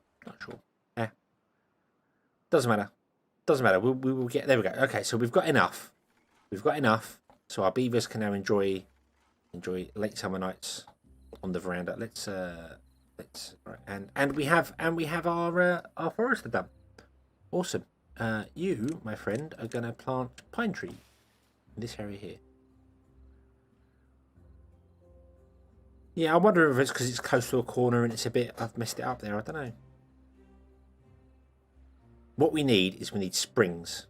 Eh. Doesn't matter. Doesn't matter. We will get... There we go. Okay, so we've got enough. So our beavers can now enjoy late summer nights on the veranda. Let's right, and we have our forester done. Awesome. You, my friend, are going to plant pine tree in this area here. Yeah, I wonder if it's because it's close to a corner and it's a bit... I've messed it up there. I don't know. What we need springs.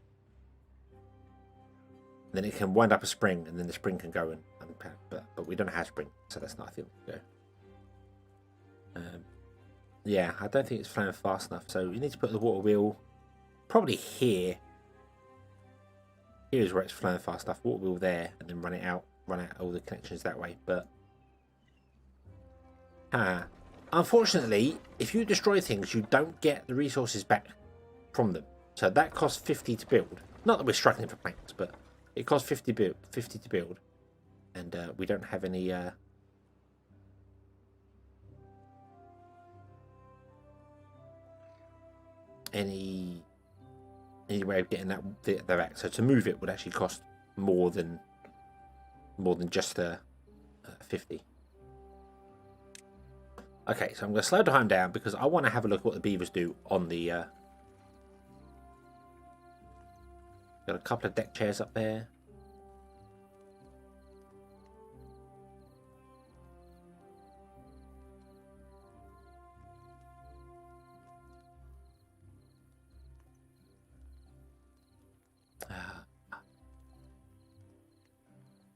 Then it can wind up a spring, and then the spring can go and but we don't have spring, so that's not a thing to go. Yeah, I don't think it's flowing fast enough. So you need to put the water wheel probably here. Here is where it's flowing fast enough. Water wheel there, and then run out all the connections that way. But unfortunately, if you destroy things, you don't get the resources back from them. So that costs 50 to build. Not that we're struggling for planks, but it costs 50 to build, and we don't have any way of getting that back. So to move it would actually cost more than just 50. Okay, so I'm going to slow the time down because I want to have a look at what the beavers do on the. Got a couple of deck chairs up there.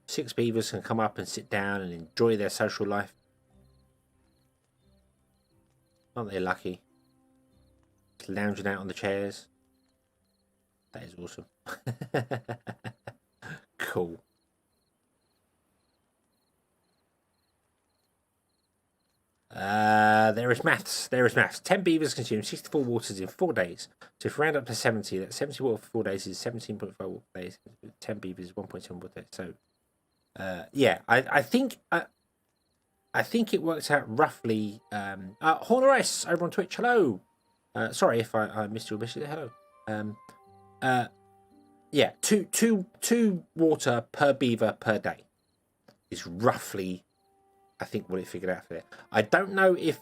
Six beavers can come up and sit down and enjoy their social life. Aren't they lucky? Just lounging out on the chairs. That is awesome. Cool. There is maths. 10 beavers consume 64 waters in 4 days. So if we round up to 70, that's 70 water for 4 days is 17.5 water days. 10 beavers is 1.7 water days. So, yeah, I think it works out roughly. Hornerice over on Twitch. Hello. Sorry if I missed your message. Hello. Yeah, two water per beaver per day is roughly, I think, what it figured out for there. I don't know if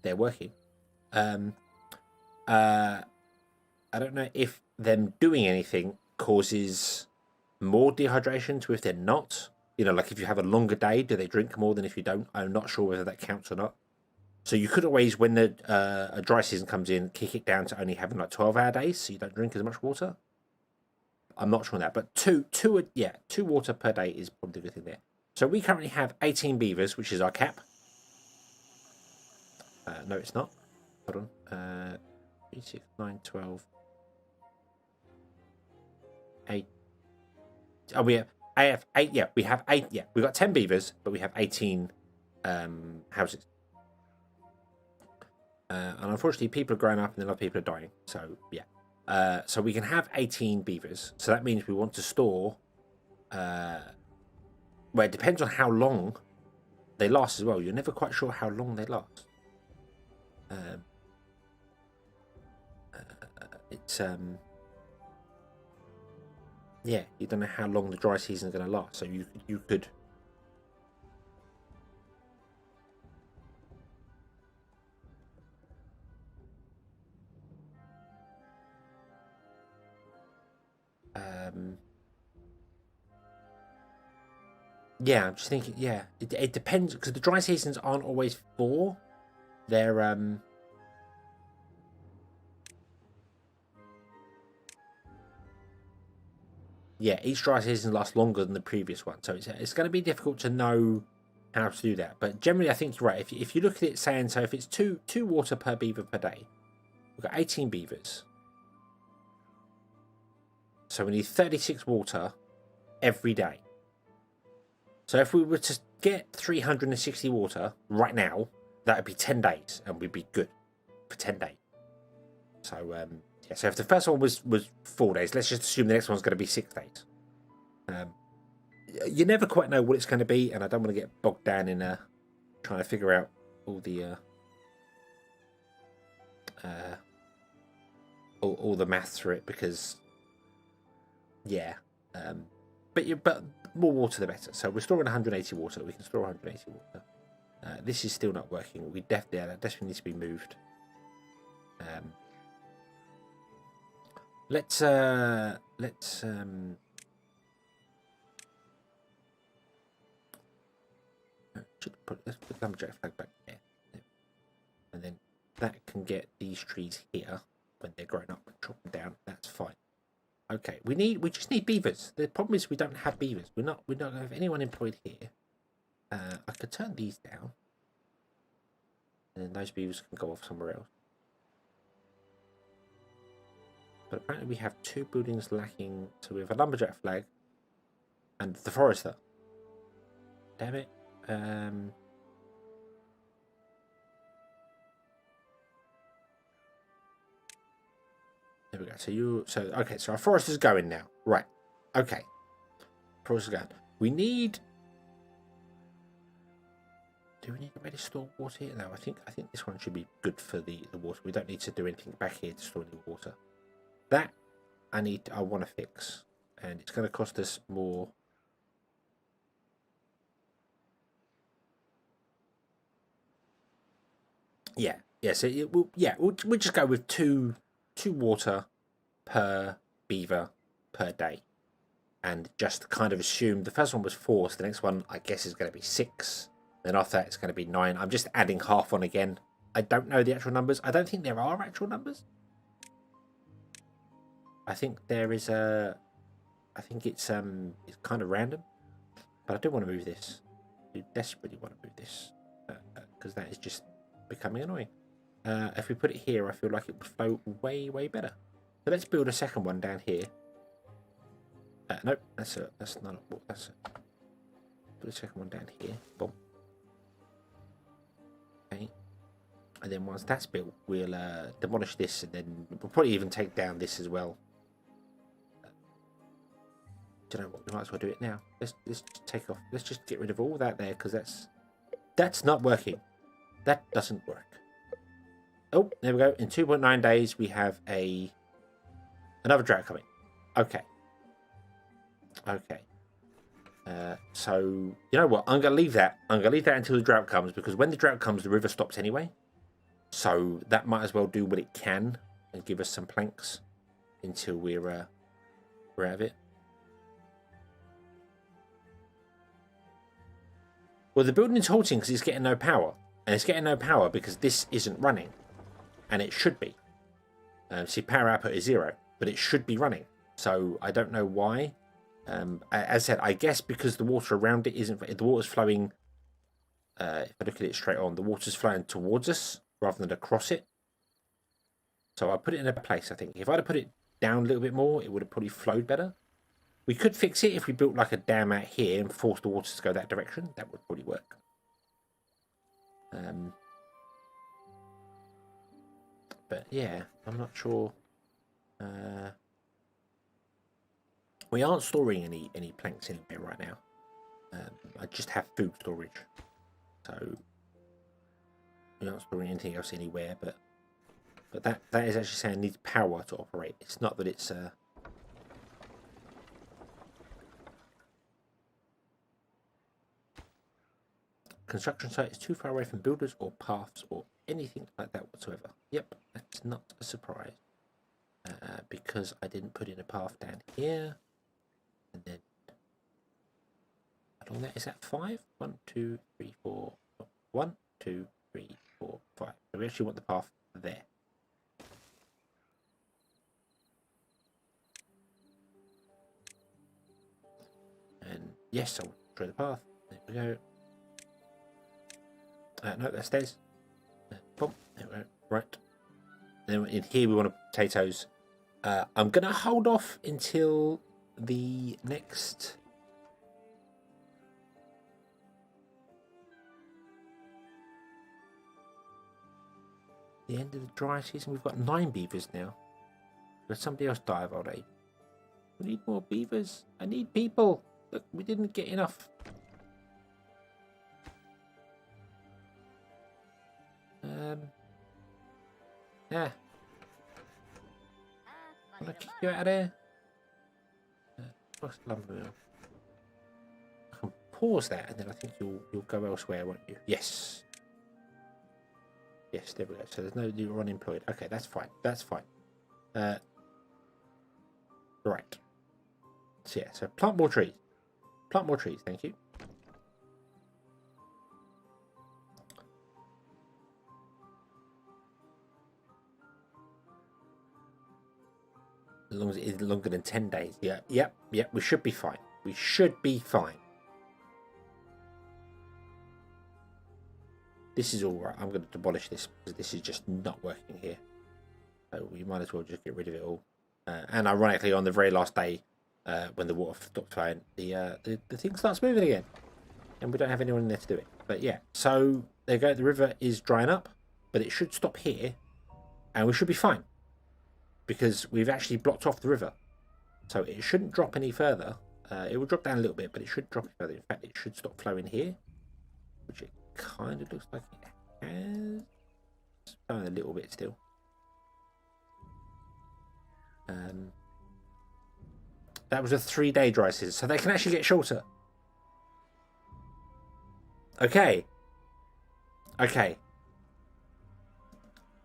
they're working. I don't know if them doing anything causes more dehydration to if they're not. You know, like if you have a longer day, do they drink more than if you don't? I'm not sure whether that counts or not. So you could always, when the a dry season comes in, kick it down to only having like 12-hour days, so you don't drink as much water. I'm not sure on that, but two water per day is probably the good thing there. So we currently have 18 beavers, which is our cap. No, it's not. Hold on. 3, 6, 9, 12, 8. Oh, we have I have 8. Yeah, we have 8. Yeah, we've got 10 beavers, but we have 18 houses. And unfortunately, people are growing up and then other people are dying. So, yeah. So we can have 18 beavers. So that means we want to store... well, it depends on how long they last as well. You're never quite sure how long they last. It's... yeah, you don't know how long the dry season is going to last. So you could... yeah, I'm just thinking, yeah, it depends, because the dry seasons aren't always 4. They're, yeah, each dry season lasts longer than the previous one. So it's going to be difficult to know how to do that. But generally, I think you're right. If you look at it saying, so if it's two water per beaver per day, we've got 18 beavers. So we need 36 water every day. So if we were to get 360 water right now, that would be 10 days, and we'd be good for 10 days. So, yeah, so if the first one was 4 days, let's just assume the next one's going to be 6 days. You never quite know what it's going to be, and I don't want to get bogged down in trying to figure out all the all the maths for it, because yeah, but more water the better. So we're storing 180 water. We can store 180 water. This is still not working. That definitely needs to be moved. Let's put lumberjack flag back there, and then that can get these trees here when they're growing up and chop them down. That's fine. Okay, we just need beavers. The problem is we don't have beavers. We're not going to have anyone employed here. I could turn these down, and then those beavers can go off somewhere else. But apparently we have 2 buildings lacking. So we have a lumberjack flag and the forester. Damn it. There we go. So okay, so our forest is going now. Right. Okay. Forest is going. We need... Do we need to really store water here? No, I think this one should be good for the water. We don't need to do anything back here to store any water. That I want to fix, and it's going to cost us more. Yeah. So we'll just go with two water per beaver per day, and just kind of assume the first one was 4, so the next one I guess is going to be 6. Then after that it's going to be 9. I'm just adding half on again. I don't know the actual numbers. I don't think there are actual numbers. I think there is I think it's kind of random, but I do want to move this. I desperately want to move this because that is just becoming annoying. If we put it here, I feel like it would flow way better. So let's build a second one down here. Nope, that's not a. That's a. Put a second one down here. Boom. Okay. And then once that's built, we'll demolish this, and then we'll probably even take down this as well. Do you know what? We might as well do it now. Let's just take off. Let's just get rid of all that there, because that's not working. That doesn't work. Oh, there we go. In 2.9 days, we have another drought coming. Okay. So you know what? I'm gonna leave that. I'm gonna leave that until the drought comes, because when the drought comes, the river stops anyway. So that might as well do what it can and give us some planks until we're out of it. Well, the building's halting because it's getting no power. And it's getting no power because this isn't running. And it should be. See, power output is 0, but it should be running. So I don't know why. As I said, I guess because the water around it isn't... The water's flowing... if I look at it straight on, the water's flowing towards us rather than across it. So I put it in a place, I think. If I'd have put it down a little bit more, it would have probably flowed better. We could fix it if we built like a dam out here and forced the water to go that direction. That would probably work. But yeah, I'm not sure. We aren't storing any planks in here right now. I just have food storage, so we aren't storing anything else anywhere. But that is actually saying it needs power to operate. It's not that it's construction site is too far away from builders or paths or anything like that whatsoever. Yep, that's not a surprise. Because I didn't put in a path down here. And then along that, is that 5? 1, 2, 3, 4. 1, 2, 3, 4, 5. So we actually want the path there. And yes, I'll try the path. There we go. No, that's stairs. Boom. There we go. Right. Then in here we want potatoes. I'm gonna hold off until the next. The end of the dry season. We've got 9 beavers now. Let somebody else die of old age. We need more beavers. I need people. Look, we didn't get enough. Yeah. I'm gonna kick you out of there. What's the lumber mill? I can pause that, and then I think you'll go elsewhere, won't you? Yes. Yes, there we go. So there's no you're unemployed. Okay, that's fine. That's fine. Right. So yeah. So plant more trees. Plant more trees. Thank you. As long as it is longer than 10 days. Yeah, yep, yep. We should be fine. We should be fine. This is all right. I'm going to demolish this because this is just not working here. So we might as well just get rid of it all. And ironically, on the very last day, when the water stops flowing, the thing starts moving again, and we don't have anyone in there to do it. But yeah, so there you go. The river is drying up, but it should stop here, and we should be fine because we've actually blocked off the river, so it shouldn't drop any further. It will drop down a little bit, but it should drop further. In fact, it should stop flowing here, which it kind of looks like it has. It's flowing a little bit still. That was a 3-day dry season, so they can actually get shorter. Okay. Okay.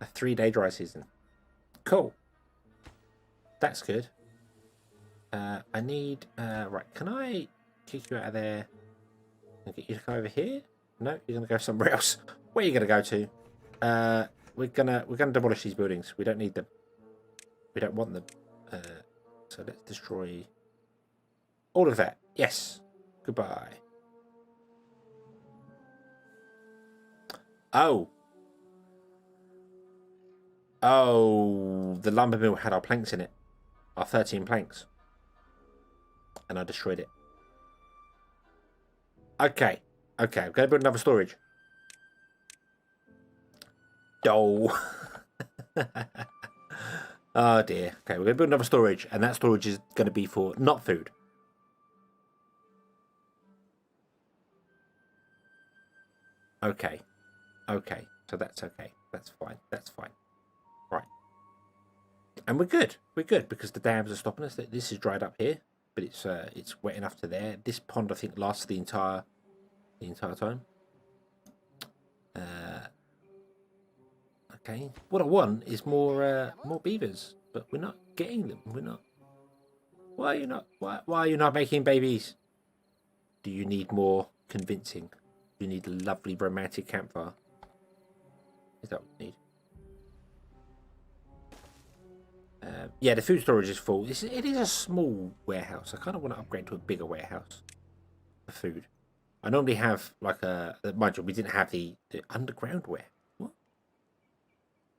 A 3-day dry season. Cool. That's good. I need... right, can I kick you out of there and get you to come over here? No, you're going to go somewhere else. Where are you going to go to? We're gonna demolish these buildings. We don't need them. We don't want them. So let's destroy all of that. Yes. Goodbye. Oh. Oh, the lumber mill had our planks in it. Our 13 planks. And I destroyed it. Okay. Okay, I'm going to build another storage. Oh. Oh dear. Okay, we're going to build another storage, and that storage is going to be for not food. Okay. Okay. So that's okay. That's fine. That's fine. Right. And we're good. We're good because the dams are stopping us. This is dried up here, but it's wet enough to there. This pond I think lasts the entire time. Okay. What I want is more beavers, but we're not getting them. We're not. Why are you not? Why are you not making babies? Do you need more convincing? Do you need a lovely romantic campfire? Is that what you need? Yeah, the food storage is full. It is a small warehouse. I kind of want to upgrade to a bigger warehouse for food. I normally have like mind you, we didn't have the underground warehouse. What?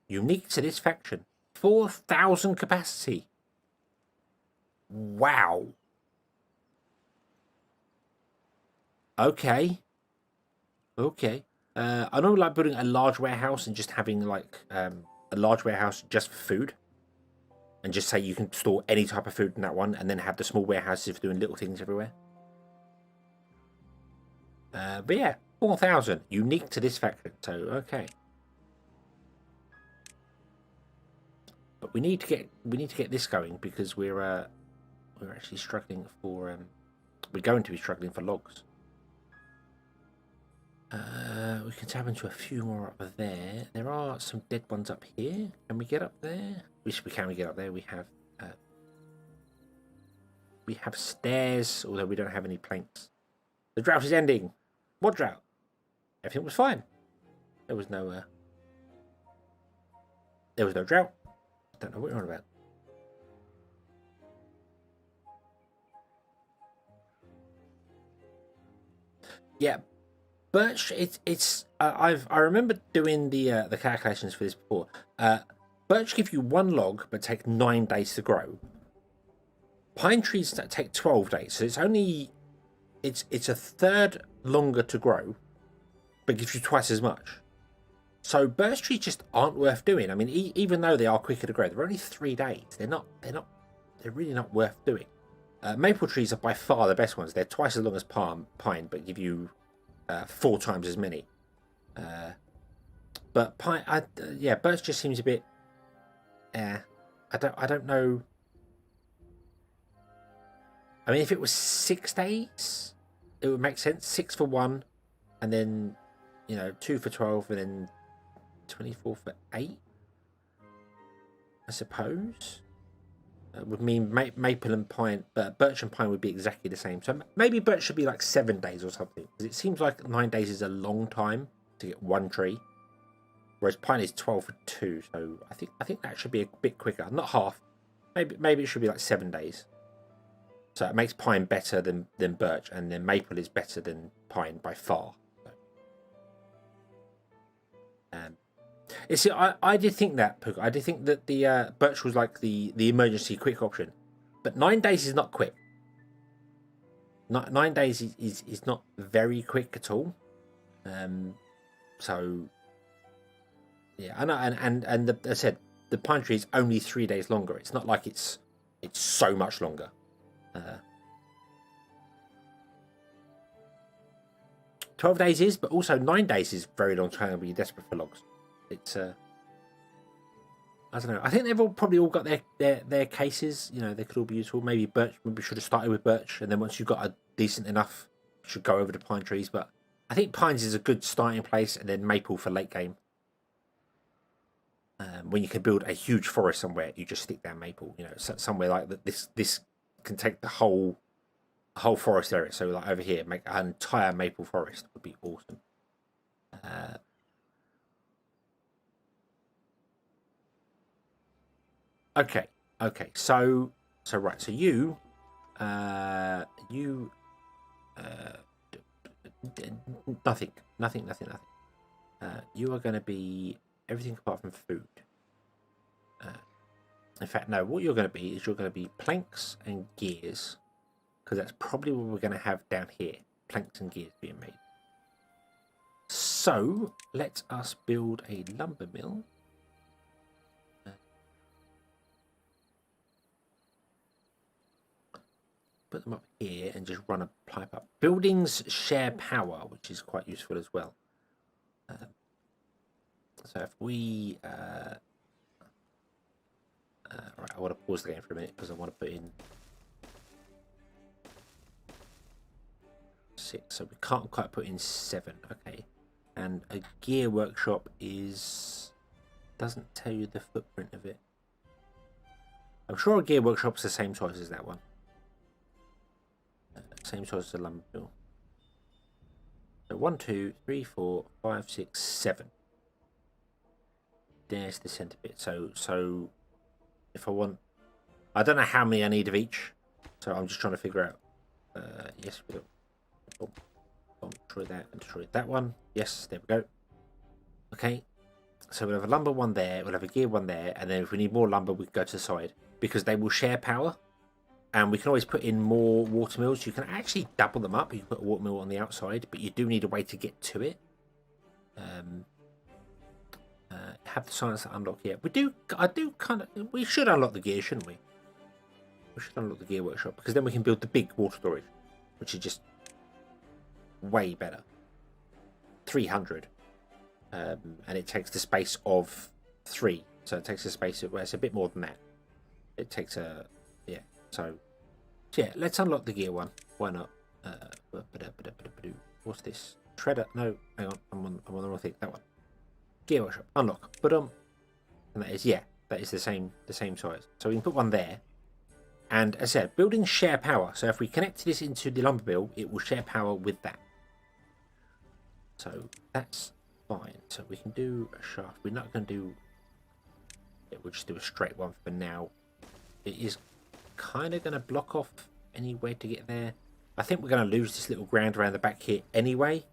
Unique to this faction. 4,000 capacity. Wow. Okay. Okay. I know, like building a large warehouse and just having like a large warehouse just for food, and just say you can store any type of food in that one, and then have the small warehouses for doing little things everywhere. But yeah, 4,000 unique to this factory. So okay. But we need to get this going because we're actually struggling for we're going to be struggling for logs. We can tap into a few more up there. There are some dead ones up here. Can we get up there? We can get up there. We have stairs, although we don't have any planks. The drought is ending. What drought? Everything was fine. There was no drought. Don't know what you're on about. Yeah, birch. I remember doing the calculations for this before. Birch give you 1 log, but take 9 days to grow. Pine trees that take 12 days, so it's a third longer to grow, but gives you twice as much. So birch trees just aren't worth doing. I mean, even though they are quicker to grow, they're only 3 days. They're really not worth doing. Maple trees are by far the best ones. They're twice as long as pine, but give you 4 times as many. But pine, birch just seems a bit. I don't know. I mean, if it was 6 days, it would make sense. 6 for 1, and then 2 for 12, and then 24 for 8. I suppose. Would mean maple and pine, but birch and pine would be exactly the same. So maybe birch should be like 7 days or something, because it seems like 9 days is a long time to get 1 tree, whereas pine is 12 for 2. So I think that should be a bit quicker, not half. Maybe it should be like 7 days. So it makes pine better than birch, and then maple is better than pine by far. You see, I did think that, Puka. I did think that the birch was like the emergency quick option, but 9 days is not quick. 9 days is not very quick at all. So yeah, I know, and as I said, the pine tree is only 3 days longer. It's not like it's so much longer. 12 days is, but also 9 days is very long time when you're desperate for logs. It's I don't know. I think they've probably all got their cases. They could all be useful. Maybe birch. Maybe should have started with birch, and then once you've got a decent enough, you should go over to pine trees. But I think pines is a good starting place, and then maple for late game. When you can build a huge forest somewhere, you just stick down maple. Somewhere like that. This can take the whole forest area. So like over here, make an entire maple forest would be awesome. Okay. So right. So you nothing. You are going to be everything apart from food. In fact, no. What you're going to be is you're going to be planks and gears, because that's probably what we're going to have down here. Planks and gears being made. So let us build a lumber mill. Put them up here and just run a pipe up. Buildings share power, which is quite useful as well. So if we right, I want to pause the game for a minute because I want to put in 6, so we can't quite put in 7. Okay, and a gear workshop doesn't tell you the footprint of it. I'm sure a gear workshop's the same size as that one. Same size as the lumber mill. So 1, 2, 3, 4, 5, 6, 7. There's the centre bit. So if I want, I don't know how many I need of each. So I'm just trying to figure out. Yes, we don't. Destroy that and destroy that one. Yes, there we go. Okay. So we'll have a lumber one there. We'll have a gear one there, and then if we need more lumber, we can go to the side because they will share power. And we can always put in more watermills. You can actually double them up. You can put a watermill on the outside, but you do need a way to get to it. Have the science to unlock here. We should unlock the gear, shouldn't we? We should unlock the gear workshop, because then we can build the big water storage, which is just way better. 300. And it takes the space of 3. So it takes the space of, well, it's a bit more than that. It takes a, yeah. So yeah, let's unlock the gear one. Why not? What's this? Shredder? No, hang on. I'm on the wrong thing. That one. Gear workshop. Unlock. And that is, yeah, that is the same size. So we can put one there. And as I said, buildings share power. So if we connect this into the lumber mill, it will share power with that. So that's fine. So we can do a shaft. We're not going to do it. We'll just do a straight one for now. It is kind of going to block off any way to get there. I think we're going to lose this little ground around the back here anyway.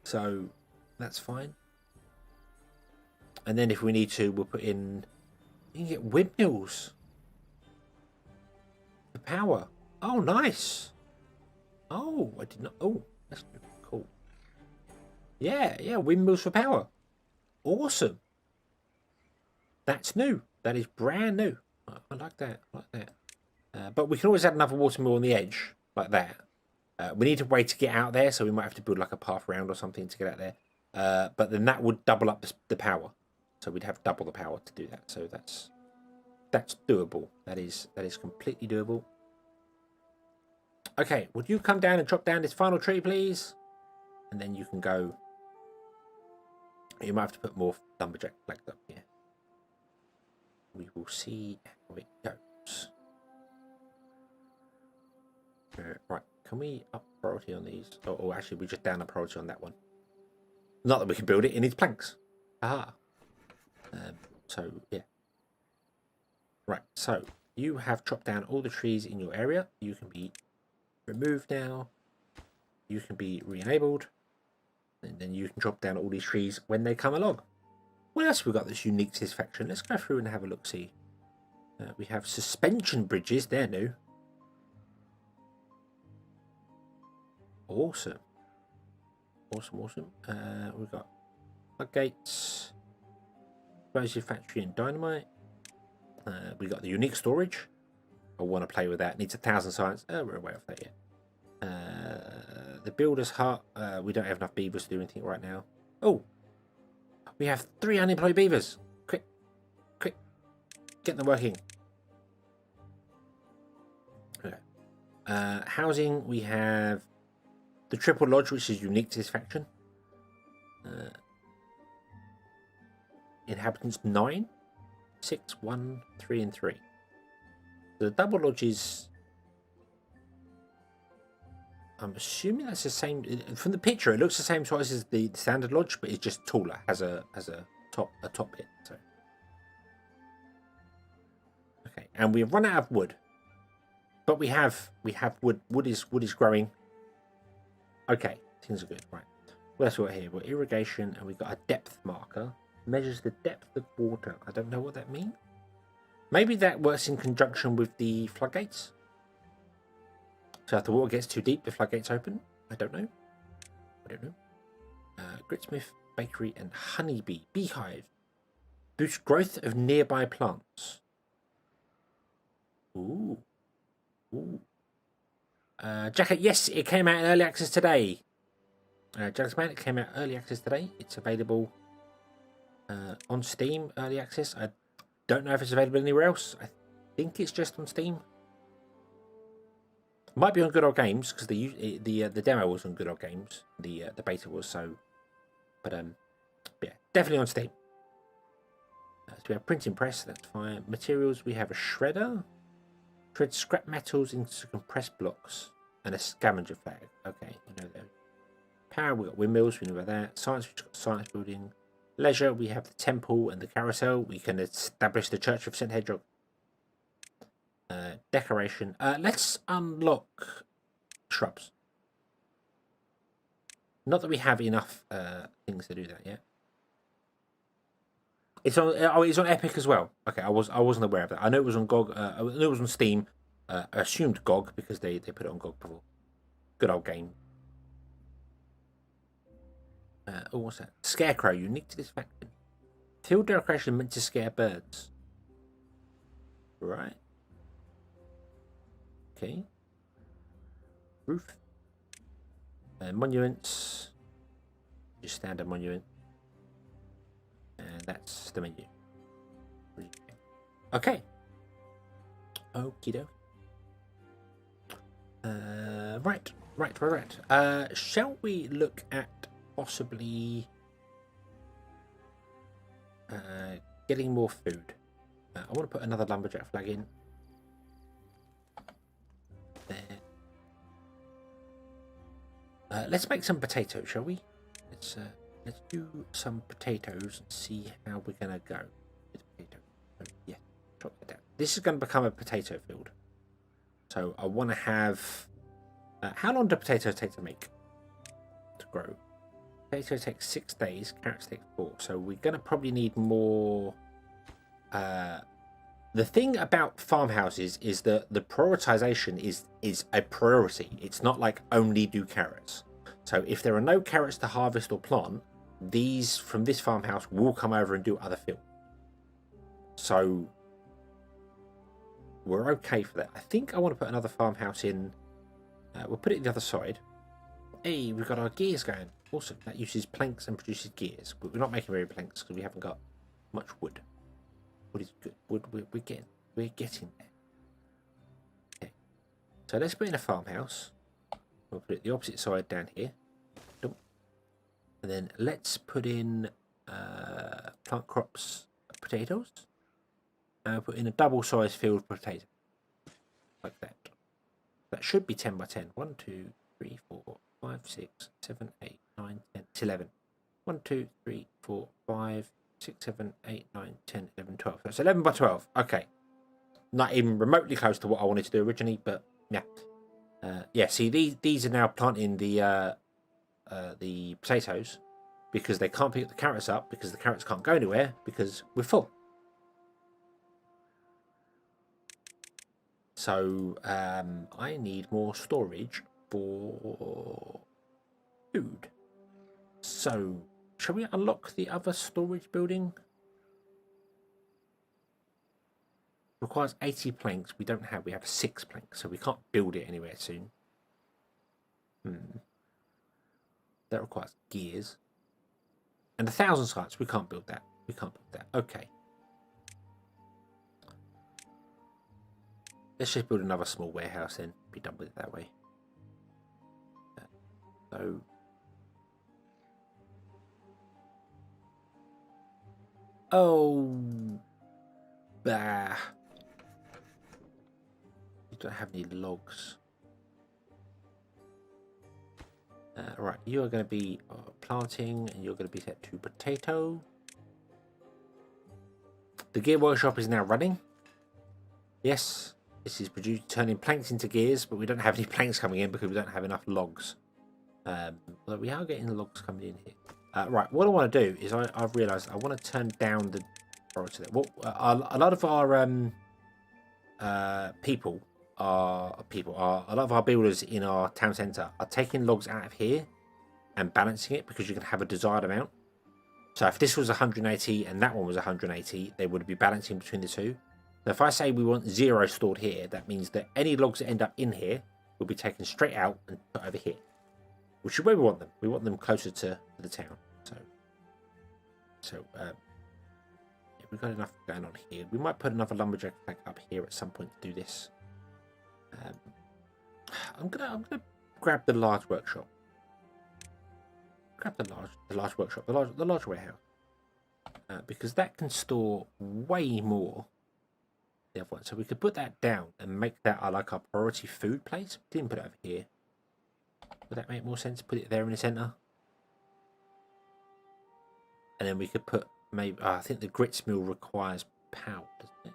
So that's fine. And then if we need to, we'll put in... You can get windmills. The power. Oh, nice. Oh, I did not... Oh, that's cool. Yeah, windmills for power. Awesome. That's new. That is brand new. I like that. But we can always add another watermill on the edge, like that. We need a way to get out there, so we might have to build like a path around or something to get out there. But then that would double up the power. So we'd have double the power to do that. So that's doable. That is completely doable. Okay, would you come down and chop down this final tree, please? And then you can go. You might have to put more lumberjack flags up here. We will see how it goes. Right, can we up priority on these? Or actually, we just down a priority on that one. Not that we can build it, it needs planks. Aha. So, yeah. Right, so you have chopped down all the trees in your area. You can be removed now. You can be re-enabled. And then you can chop down all these trees when they come along. What else have we got that's unique to this faction? Let's go through and have a look-see. We have suspension bridges. They're new. Awesome. Awesome. We've got floodgates, explosive factory and dynamite. We got the unique storage. I want to play with that. Needs 1,000 science. We're away off that yet. The builder's hut. We don't have enough beavers to do anything right now. Oh, we have 3 unemployed beavers. Quick, get them working. Okay. Housing. We have the triple lodge, which is unique to this faction. Inhabitants 9, 6, 1, 3, and 3. The double lodge is... I'm assuming that's the same... From the picture, it looks the same size as the standard lodge, but it's just taller. Has a top bit. So. Okay, and we've run out of wood. But we have wood. Wood is growing. Okay, things are good. Right. What else we got here? We've got irrigation, and we've got a depth marker. Measures the depth of water. I don't know what that means. Maybe that works in conjunction with the floodgates. So if the water gets too deep, the floodgates open. I don't know. Gritsmith, bakery, and honeybee. Beehive. Boost growth of nearby plants. Ooh. Jacket, yes, it came out in early access today. Jacket's Man, it came out early access today. It's available on Steam, early access. I don't know if it's available anywhere else. I think it's just on Steam. Might be on Good Old Games because the demo was on Good Old Games. The beta was so, but yeah, definitely on Steam. So we have printing press. That's fine. Materials. We have a shredder. Shred scrap metals into compressed blocks and a scavenger flag. Okay, you know that. Power. We got windmills. We know about that. Science. We've got science building. Leisure. We have the temple and the carousel. We can establish the Church of St. Hedgehog. Decoration. Let's unlock shrubs. Not that we have enough things to do that yet. It's on. Oh, it's on Epic as well. Okay, I wasn't aware of that. I know it was on GOG. I knew it was on Steam. assumed GOG because they put it on GOG before. Good old game. Oh, what's that? Scarecrow, unique to this faction. Field decoration meant to scare birds. Right. Okay. Roof. Monuments. Just standard monument. And that's the menu. Okay. Okie doke. Right. Shall we look at possibly getting more food? I want to put another lumberjack flag in. There. Let's make some potatoes, shall we? Let's do some potatoes and see how we're gonna go with potatoes. Yeah, drop that down. This is going to become a potato field. So I want to have. How long do potatoes take to make? To grow? Potatoes take 6 days. Carrots take 4. So we're going to probably need more. The thing about farmhouses is that the prioritization is a priority. It's not like only do carrots. So if there are no carrots to harvest or plant, these from this farmhouse will come over and do other fields. So we're okay for that. I think I want to put another farmhouse in. We'll put it the other side. Hey, we've got our gears going. Awesome. That uses planks and produces gears. But we're not making very planks because we haven't got much wood. Wood is good. Wood, we're getting there. Okay. So let's put in a farmhouse. We'll put it the opposite side down here. And then let's put in plant crops, potatoes. And put in a double-sized field potato. Like that. That should be 10 by 10. 1, 2, 3, 4, 5, 6, 7, 8, 9, 10. It's 11. 1, 2, 3, 4, 5, 6, 7, 8, 9, 10, 11, 12. So it's 11 by 12. Okay. Not even remotely close to what I wanted to do originally, but yeah. Yeah, see, these are now planting the potatoes because they can't pick the carrots up because the carrots can't go anywhere because we're full. So I need more storage for food. So shall we unlock the other storage building? Requires 80 planks. We don't have. We have 6 planks, so we can't build it anywhere soon. That requires gears. And 1,000 sites. We can't build that. We can't build that. Okay. Let's just build another small warehouse then. Be done with it that way. So. Oh. Bah. You don't have any logs. Right, you are going to be planting and you're going to be set to potato. The gear workshop is now running. Yes, this is turning planks into gears, but we don't have any planks coming in because we don't have enough logs. But we are getting logs coming in here. Right, what I want to do is I've realised I want to turn down the priority there. Well, a lot of our a lot of our builders in our town centre are taking logs out of here and balancing it because you can have a desired amount. So if this was 180 and that one was 180, they would be balancing between the two. So if I say we want 0 stored here, that means that any logs that end up in here will be taken straight out and put over here, which is where we want them. We want them closer to the town. So yeah, we've got enough going on here. We might put another lumberjack flag up here at some point to do this. I'm gonna grab the large workshop. Grab the large workshop, the large warehouse, because that can store way more than the other one. So we could put that down and make that like our priority food place. Didn't put it over here. Would that make more sense? Put it there in the center, and then we could put maybe. I think the grits mill requires power, doesn't it?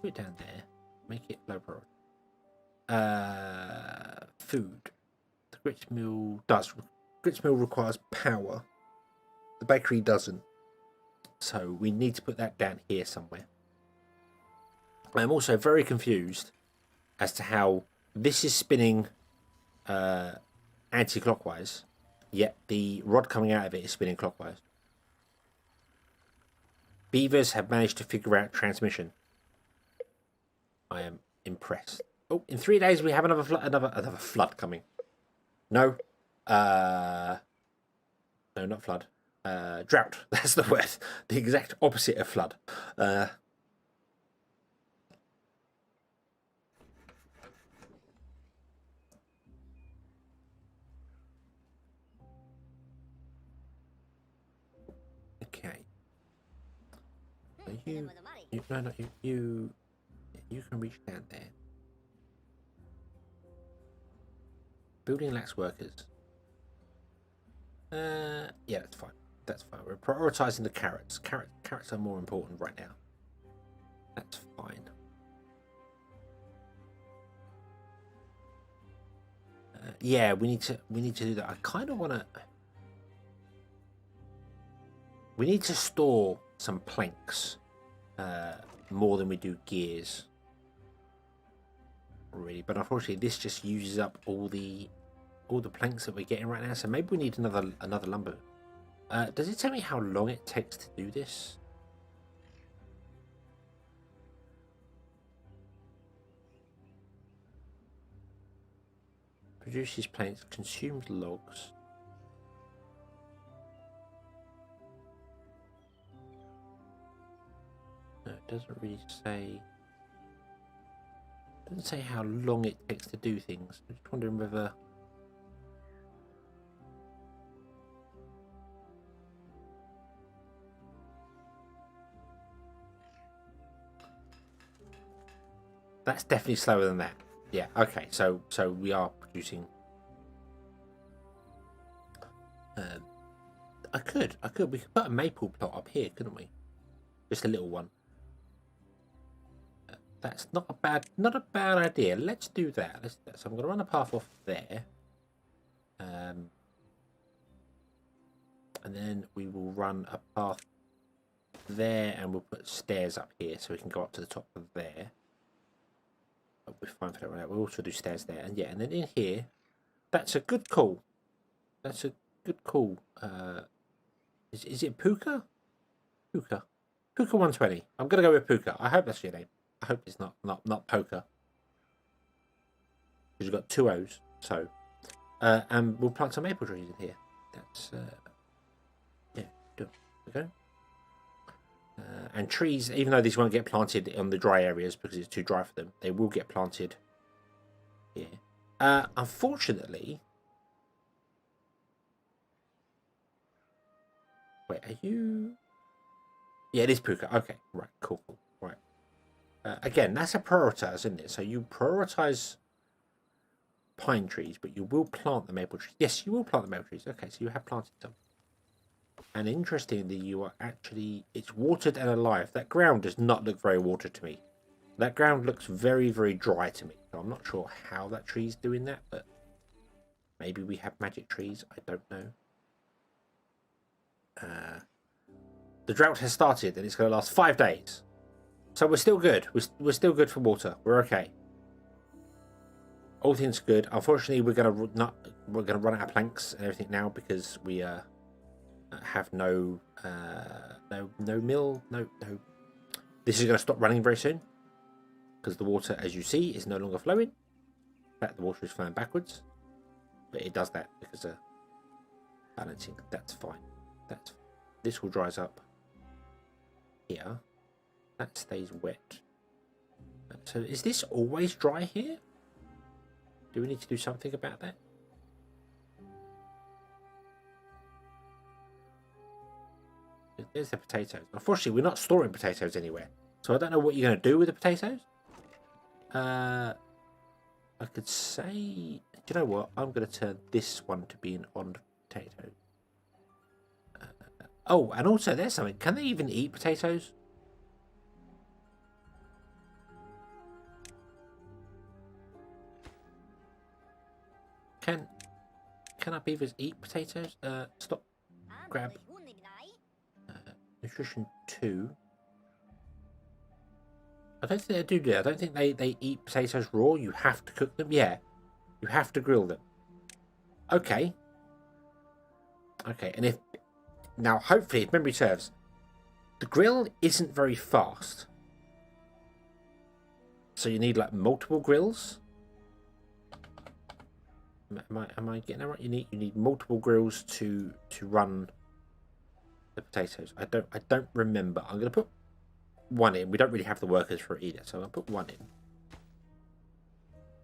Put it down there. Make it low priority. Food. The grits mill does. Grits mill requires power. The bakery doesn't. So we need to put that down here somewhere. I'm also very confused as to how this is spinning anti-clockwise, yet the rod coming out of it is spinning clockwise. Beavers have managed to figure out transmission. I am impressed. Oh, in 3 days we have another flood coming. No, no, not flood. Drought. That's the word. The exact opposite of flood. Okay. You can reach down there. Building lacks workers. Yeah, that's fine. That's fine. We're prioritizing the carrots. Carrots are more important right now. That's fine. Yeah, we need to do that. I kind of want to. We need to store some planks more than we do gears. Really, but unfortunately, this just uses up all the planks that we're getting right now. So maybe we need another lumber. Does it tell me how long it takes to do this? Produces planks, consumes logs. No, it doesn't really say. It doesn't say how long it takes to do things. I'm just wondering whether. That's definitely slower than that. Yeah, okay, so we are producing. I could. We could put a maple plot up here, couldn't we? Just a little one. That's not a bad idea. Let's do that. So I'm going to run a path off there. And then we will run a path there, and we'll put stairs up here so we can go up to the top of there. But we're fine for that right. We'll also do stairs there, and yeah, and then in here, that's a good call. That's a good call. Is it Puka? Puka 120. I'm gonna go with Puka. I hope that's your name. I hope it's not Poker. Because you've got 2 O's. So, and we'll plant some maple trees in here. That's yeah, do okay. And trees, even though these won't get planted on the dry areas because it's too dry for them, they will get planted here. Unfortunately, wait, are you? Yeah, it is Puka. Okay, right, cool. Right. Again, that's a prioritize, isn't it? So you prioritize pine trees, but you will plant the maple trees. Yes, you will plant the maple trees. Okay, so you have planted some. And interestingly, you are actually, it's watered and alive. That ground does not look very watered to me. That ground looks very, very dry to me. So I'm not sure how that tree's doing that, but maybe we have magic trees. I don't know. The drought has started and it's going to last 5 days. So we're still good. We're still good for water. We're okay. All things good. Unfortunately, we're going to run out of planks and everything now because we have no mill. No. This is going to stop running very soon because the water, as you see, is no longer flowing. In fact, the water is flowing backwards, but it does that because of balancing. That's fine. This will dries up here. That stays wet. So is this always dry here? Do we need to do something about that? There's the potatoes. Unfortunately, we're not storing potatoes anywhere. So I don't know what you're going to do with the potatoes. I could say... Do you know what? I'm going to turn this one to be an on potato. Oh, and also there's something. Can they even eat potatoes? Can our beavers eat potatoes? Stop. Grab. Nutrition 2. I don't think they do that. I don't think they eat potatoes raw. You have to cook them. Yeah, you have to grill them. Okay. Okay, and if now hopefully if memory serves, the grill isn't very fast. So you need like multiple grills. Am I getting that right? You need multiple grills to run the potatoes. I don't remember. I'm gonna put one in. We don't really have the workers for it either, so I'll put one in.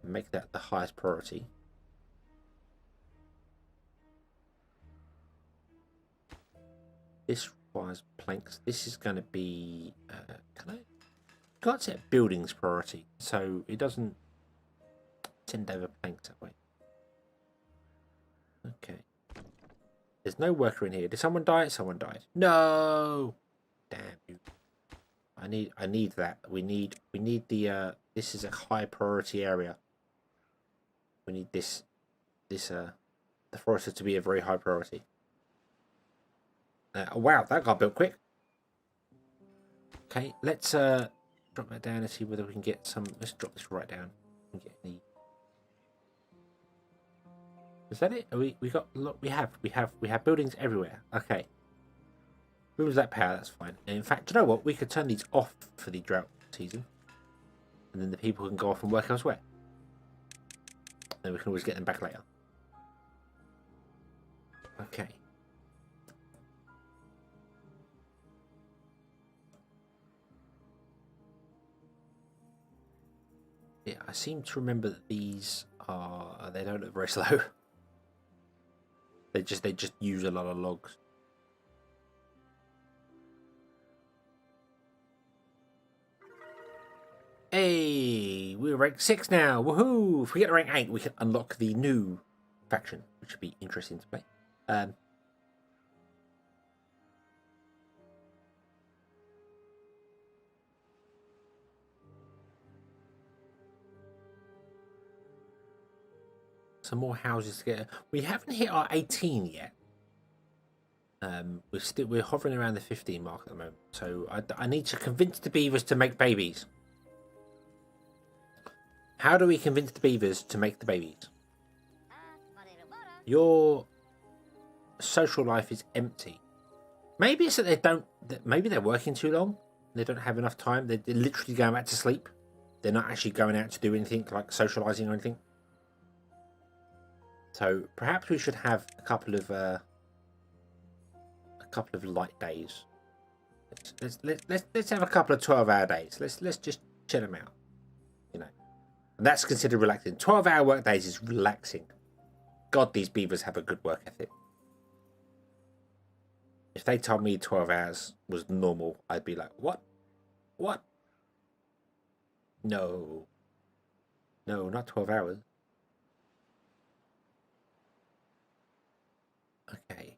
Make that the highest priority. This requires planks. This is going to be. Can't set buildings priority, so it doesn't send over planks that way. Okay. There's no worker in here. Did someone die? Someone died. No. Damn you. I need that. We need the this is a high priority area. We need this the forester to be a very high priority. Wow, that got built quick. Okay, let's drop that down and see whether we can get some. Let's drop this right down and get the. Is that it? We got look. We have buildings everywhere. Okay. Lose that power. That's fine. And in fact, you know what? We could turn these off for the drought season, and then the people can go off and work elsewhere. Then we can always get them back later. Okay. Yeah, I seem to remember that these are they don't look very slow. They just use a lot of logs. Hey, we're rank 6 now. Woohoo! If we get to rank 8, we can unlock the new faction, which would be interesting to play. Some more houses to get. We haven't hit our 18 yet. We're hovering around the 15 mark at the moment. So I need to convince the beavers to make babies. How do we convince the beavers to make the babies? Your social life is empty. Maybe it's that they don't. Maybe they're working too long. They don't have enough time. They're literally going back to sleep. They're not actually going out to do anything like socializing or anything. So perhaps we should have a couple of light days. Let's have a couple of 12-hour days. Let's just chill them out. You know, and that's considered relaxing. 12-hour work days is relaxing. God, these beavers have a good work ethic. If they told me 12 hours was normal, I'd be like, what? What? No. No, not 12 hours. Okay.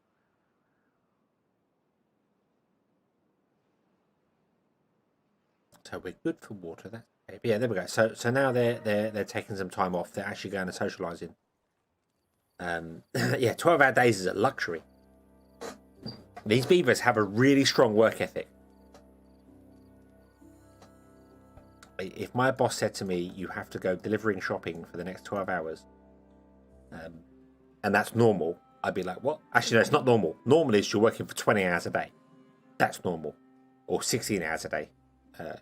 So we're good for water. That's okay. But yeah, there we go. So now they're taking some time off. They're actually going to socializing. Yeah, 12-hour days is a luxury. These beavers have a really strong work ethic. If my boss said to me, you have to go delivering shopping for the next 12 hours, and that's normal, I'd be like, what? Actually, no, it's not normal. Normally, you're working for 20 hours a day. That's normal. Or 16 hours a day.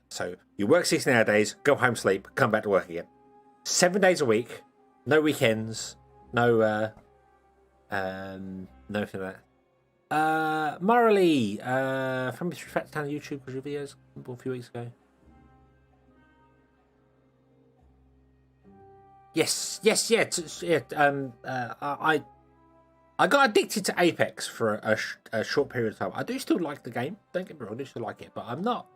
So you work 16-hour days, go home, sleep, come back to work again. 7 days a week, no weekends, no nothing like that. Morally, from Mystery Facts Town YouTube, because your videos a few weeks ago. Yes, I got addicted to Apex for a short period of time. I do still like the game. Don't get me wrong, I do still like it, but I'm not.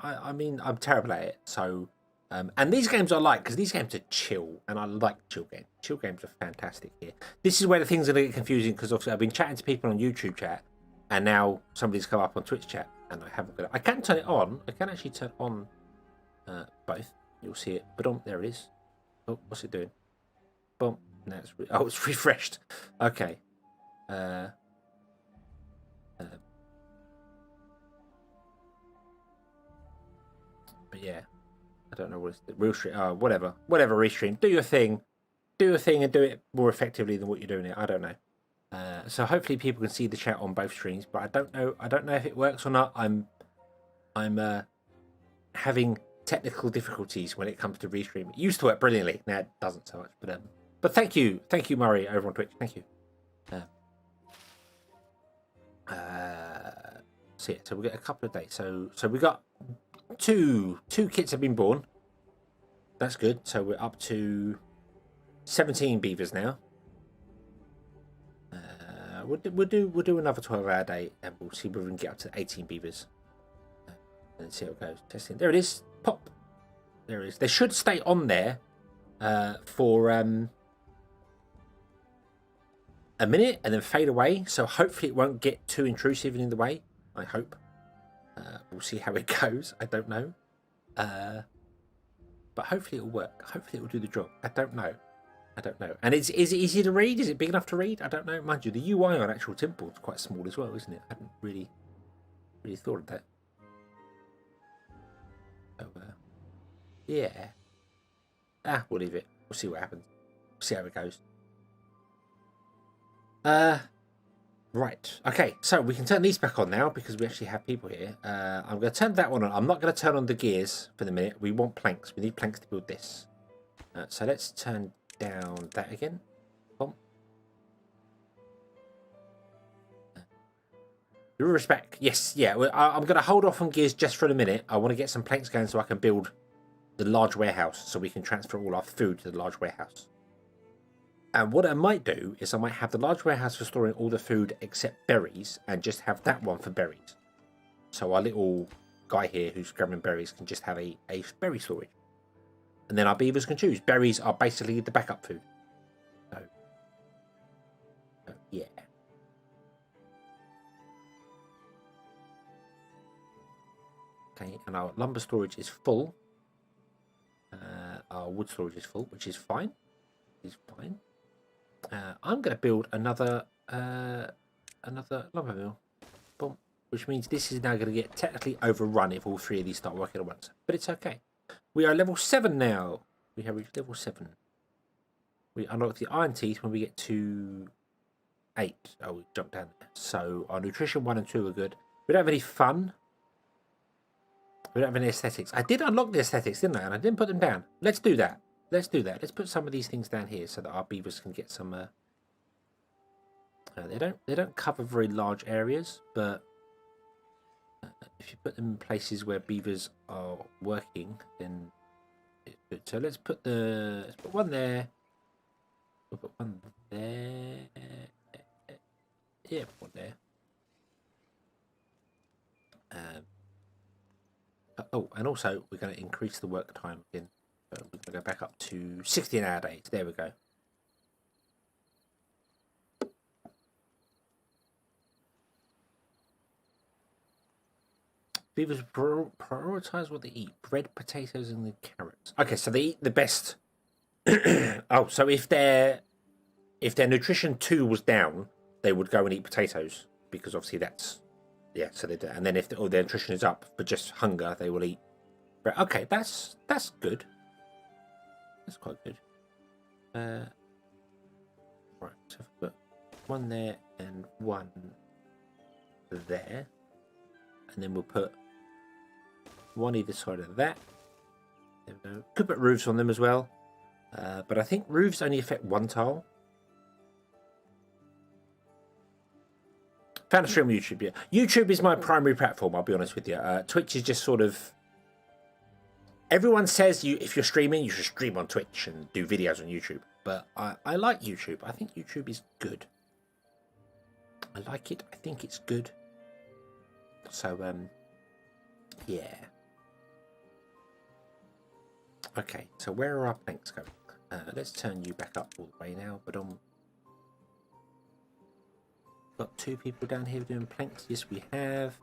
I mean, I'm terrible at it. So, and these games I like because these games are chill, and I like chill games. Chill games are fantastic here. This is where the things are going to get confusing because obviously I've been chatting to people on YouTube chat, and now somebody's come up on Twitch chat, and I haven't got it. I can turn it on. I can actually turn on both. You'll see it. But there it is. Oh, what's it doing? Boom. No, it's refreshed. Okay. But yeah, I don't know what it's real stream. Whatever, restream. Do your thing, and do it more effectively than what you're doing it. I don't know. So hopefully people can see the chat on both streams, but I don't know. I don't know if it works or not. I'm having technical difficulties when it comes to restream. It used to work brilliantly. Now it doesn't so much. But thank you, Murray over on Twitch. Thank you. So yeah, so we get a couple of days. So we got two kits have been born. That's good. So we're up to 17 beavers now. We'll do another 12-hour day, and we'll see whether we can get up to 18 beavers. And see how it goes. Testing. There it is. Pop. There it is. They should stay on there for a minute and then fade away. So hopefully it won't get too intrusive and in the way. I hope. We'll see how it goes. I don't know. But hopefully it'll work. Hopefully it'll do the job. I don't know. And is it easy to read? Is it big enough to read? I don't know. Mind you, the UI on actual Timberborn is quite small as well, isn't it? I hadn't really thought of that. So, yeah. We'll leave it. We'll see what happens. We'll see how it goes. Right. Okay, so we can turn these back on now because we actually have people here. I'm going to turn that one on. I'm not going to turn on the gears for the minute. We want planks. We need planks to build this. So let's turn down that again. Boom. Respect. Yes, yeah. I'm going to hold off on gears just for a minute. I want to get some planks going so I can build the large warehouse so we can transfer all our food to the large warehouse. And what I might do is I might have the large warehouse for storing all the food except berries and just have that one for berries. So our little guy here who's grabbing berries can just have a berry storage. And then our beavers can choose. Berries are basically the backup food. So yeah. Okay, and our lumber storage is full. Our wood storage is full, which is fine. I'm going to build another lumber mill. Boom. Which means this is now going to get technically overrun if all three of these start working at once. But it's okay. We are level 7 now. We have reached level 7. We unlock the iron teeth when we get to 8. Oh, we jumped down there. So our nutrition 1 and 2 are good. We don't have any fun. We don't have any aesthetics. I did unlock the aesthetics, didn't I? And I didn't put them down. Let's do that. Let's put some of these things down here so that our beavers can get some. They don't cover very large areas, but if you put them in places where beavers are working, then it's good. So let's put one there. We'll put one there. Yeah, put one there. And also we're going to increase the work time again. So we're going to go back up to 16-hour days. There we go. Beavers prioritize what they eat: bread, potatoes, and the carrots. Okay, so they eat the best. Oh, so if their nutrition 2 was down, they would go and eat potatoes because obviously that's So they do. And then if their nutrition is up for just hunger, they will eat bread. Okay, that's good. That's quite good. Right, so if we put one there and one there, and then we'll put one either side of that. There we go. Could put roofs on them as well, but I think roofs only affect one tile. Found a stream on YouTube. Yeah, YouTube is my primary platform. I'll be honest with you. Twitch is just sort of. Everyone says if you're streaming, you should stream on Twitch and do videos on YouTube. But I like YouTube. I think YouTube is good. I like it. I think it's good. So yeah. Okay. So where are our planks going? Let's turn you back up all the way now. But got 2 people down here doing planks. Yes, we have.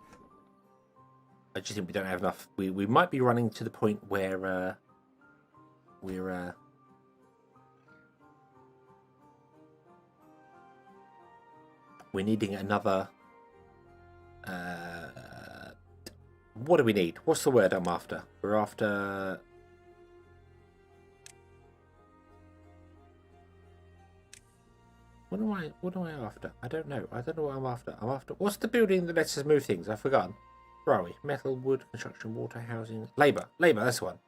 I just think we don't have enough. We might be running to the point where we're needing another What do we need? What's the word I'm after? We're after... What am I after? I don't know. I don't know what I'm after. I'm after... What's the building that lets us move things? I've forgotten. Where are we? Metal, wood, construction, water, housing... Labour. Labour, that's the one.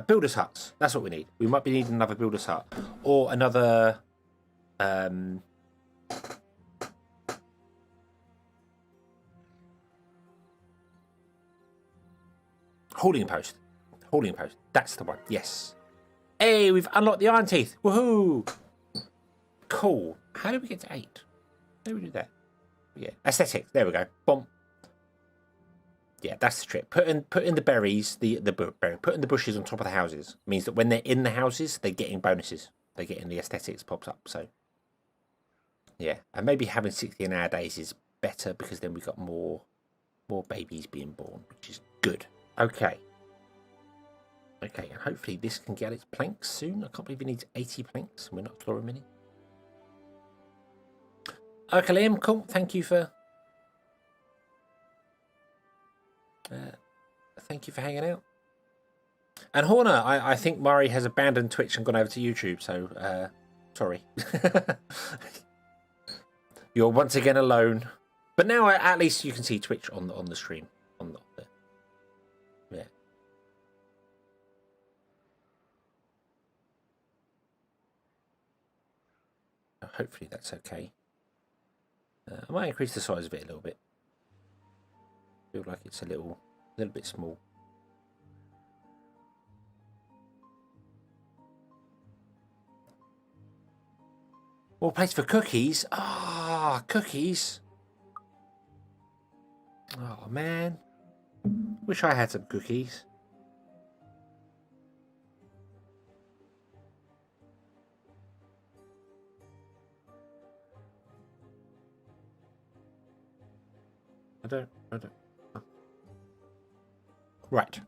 Builders' huts. That's what we need. We might be needing another builder's hut. Or another... Holding post. Holding post. That's the one. Yes. Hey, we've unlocked the iron teeth. Woohoo! Cool. How do we get to 8? How do we do that? Yeah. Aesthetics. There we go. Boom. Yeah, that's the trick. Put in the berries, put in the bushes on top of the houses. It means that when they're in the houses, they're getting bonuses. They're getting the aesthetics pops up. So yeah. And maybe having 60 nowadays is better because then we've got more babies being born, which is good. Okay. Okay, and hopefully this can get its planks soon. I can't believe it needs 80 planks and we're not storing many. Okay, Liam, cool. Thank you for hanging out. And Horner, I think Murray has abandoned Twitch and gone over to YouTube, so sorry. You're once again alone. But now at least you can see Twitch on the stream. Yeah. Hopefully that's okay. I might increase the size of it a little bit. Feel like it's a little bit small. More place for cookies. Ah, cookies. Oh man, wish I had some cookies. I don't. Oh. Right.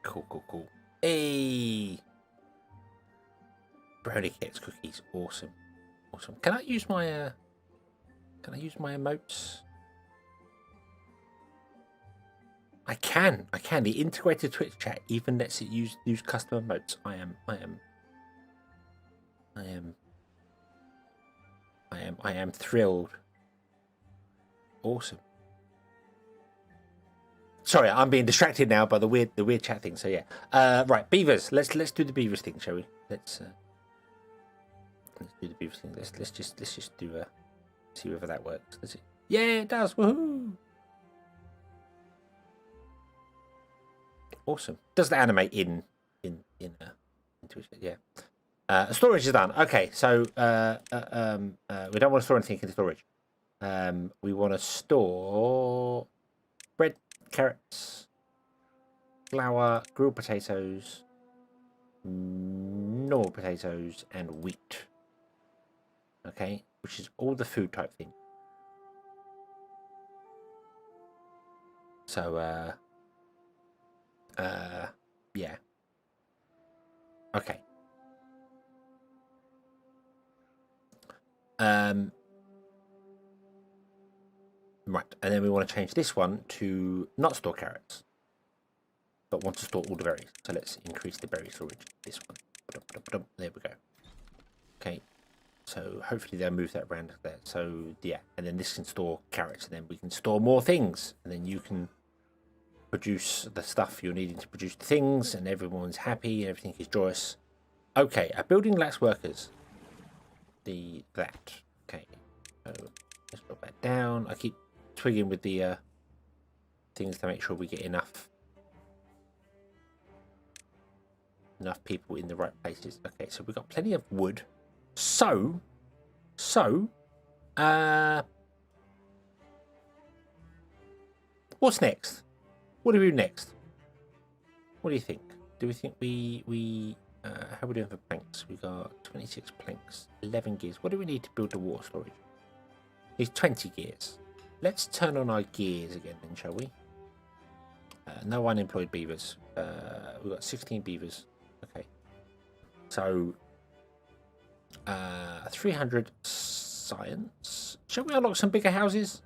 Cool. Hey! Brownie cakes, cookies. Awesome. Can I use my emotes? I can. The integrated Twitch chat even lets it use custom emotes. I am thrilled. Awesome. Sorry, I'm being distracted now by the weird chat thing. So yeah, right, beavers. Let's do the beavers thing, shall we? Let's do the beavers thing. Let's just do see whether that works. Does it? Yeah, it does. Woohoo! Awesome. Does the animate in Twitch? Yeah. Storage is done. Okay, so we don't want to store anything in storage. We want to store bread, carrots, flour, grilled potatoes, normal potatoes, and wheat. Okay, which is all the food type thing. So yeah. Okay. Right, and then we want to change this one to not store carrots, but want to store all the berries. So let's increase the berry storage. This one. There we go. Okay. So hopefully they'll move that around there. So yeah, and then this can store carrots, and then we can store more things, and then you can produce the stuff you're needing to produce the things, and everyone's happy and everything is joyous. Okay, a building lacks workers. That. Okay. So let's drop that down. I keep twigging with the things to make sure we get enough people in the right places. Okay, so we've got plenty of wood. So what's next? What do we do next? What do you think? Do we think we how are we doing for planks? We got 26 planks, 11 gears. What do we need to build the water storage? It's 20 gears. Let's turn on our gears again then, shall we? No unemployed beavers. We've got 16 beavers. Okay. So 300 science. Shall we unlock some bigger houses?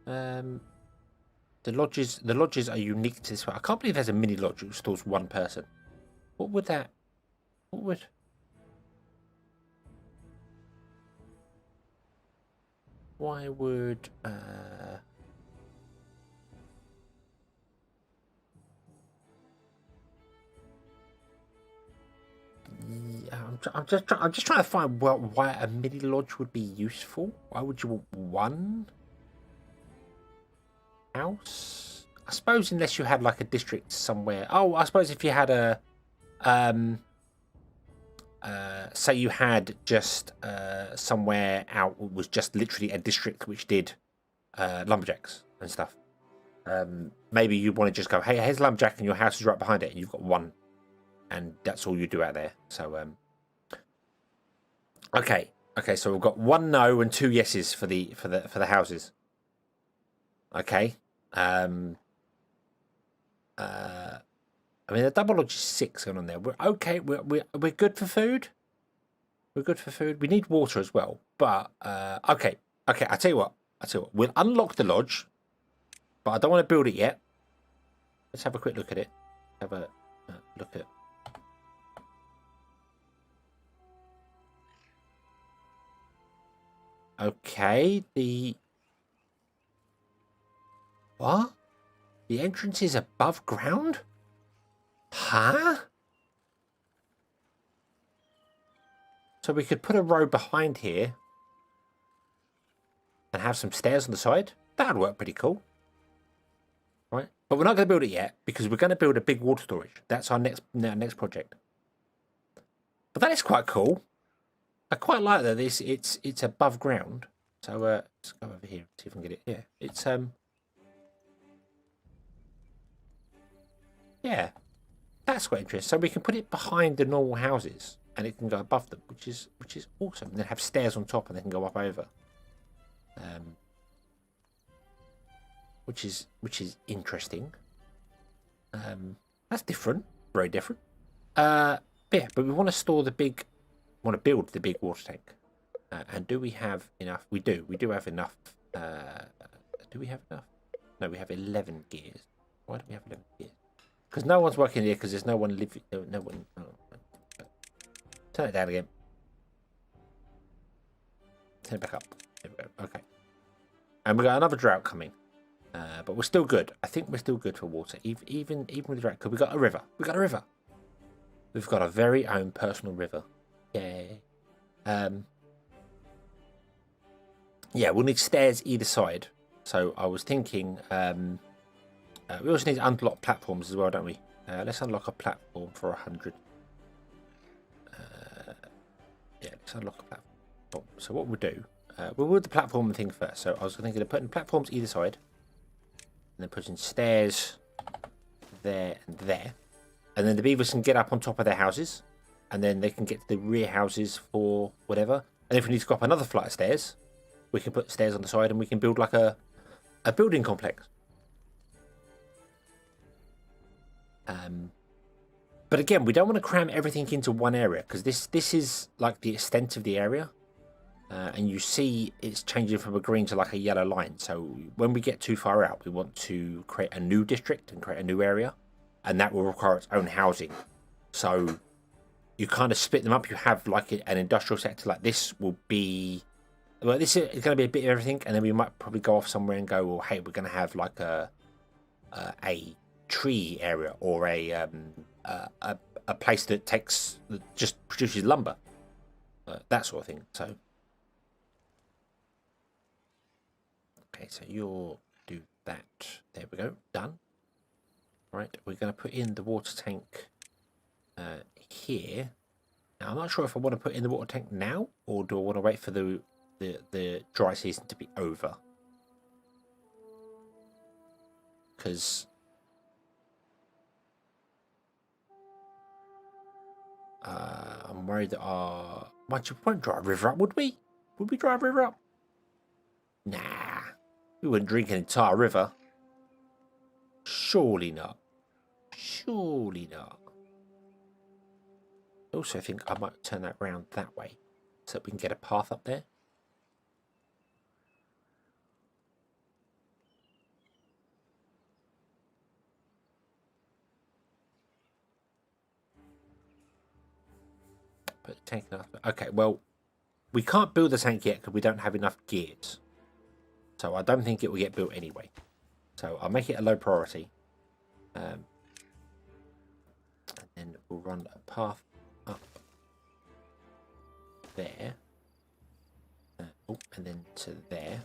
The lodges are unique to this one. I can't believe there's a mini lodge which stores one person. What would that? What would? Why would? I'm just trying to find why a mini lodge would be useful. Why would you want one house? I suppose unless you had like a district somewhere. Oh, I suppose if you had a say you had just somewhere out was just literally a district which did lumberjacks and stuff. Maybe you want to just go, hey, here's lumberjack and your house is right behind it and you've got one. And that's all you do out there. So, okay, so we've got 1 no and 2 yeses for the houses. Okay. I mean, the double lodge is 6 going on there. We're okay. We're good for food. We're good for food. We need water as well. But okay. I tell you what. We'll unlock the lodge, but I don't want to build it yet. Let's have a quick look at it. Have a look at. Okay, what? The entrance is above ground? Huh? So we could put a road behind here and have some stairs on the side. That would work pretty cool. Right? But we're not going to build it yet because we're going to build a big water storage. That's our next project. But that is quite cool. I quite like that it's above ground. So let's go over here and see if we can get it. Yeah, it's yeah, that's quite interesting. So we can put it behind the normal houses and it can go above them, which is awesome. And then have stairs on top and they can go up over. Which is interesting. That's different, very different. Yeah, but we want to store the big. Want to build the big water tank, and do we have enough? We do have enough. Do we have enough? No, we have 11 gears. Why do we have 11 gears? Because no one's working here because there's no one living. No one. Oh. Turn it down again. Turn it back up. There we go. Okay. And we got another drought coming, but we're still good. I think we're still good for water, even with the drought. Because we got a river. We've got a very own personal river. Yeah. Yeah, we'll need stairs either side. So I was thinking, we also need to unlock platforms as well, don't we? Let's unlock a platform for 100. Yeah, let's unlock a platform. So what we'll do, we'll do the platform thing first. So I was thinking of putting platforms either side, and then putting stairs there and there, and then the beavers can get up on top of their houses. And then they can get to the rear houses for whatever. And if we need to go up another flight of stairs, we can put stairs on the side and we can build like a building complex. But again, we don't want to cram everything into one area because this is like the extent of the area. And you see it's changing from a green to like a yellow line. So when we get too far out, we want to create a new district and create a new area. And that will require its own housing. So you kind of split them up. You have like an industrial sector like this will be, well, this is going to be a bit of everything, and then we might probably go off somewhere and go, well, hey, we're going to have like a tree area or a place that just produces lumber, that sort of thing. So, okay, so you'll do that. There we go, done. Right, we're going to put in the water tank. Here. Now I'm not sure if I want to put in the water tank now or do I want to wait for the dry season to be over? Because I'm worried that we won't dry a river up, would we? Would we dry a river up? Nah. We wouldn't drink an entire river. Surely not. Surely not. also think I might turn that round that way so that we can get a path up there. Put the tank enough. Okay, well, we can't build the tank yet because we don't have enough gears. So I don't think it will get built anyway. So I'll make it a low priority. And then we'll run a path up there. And then to there.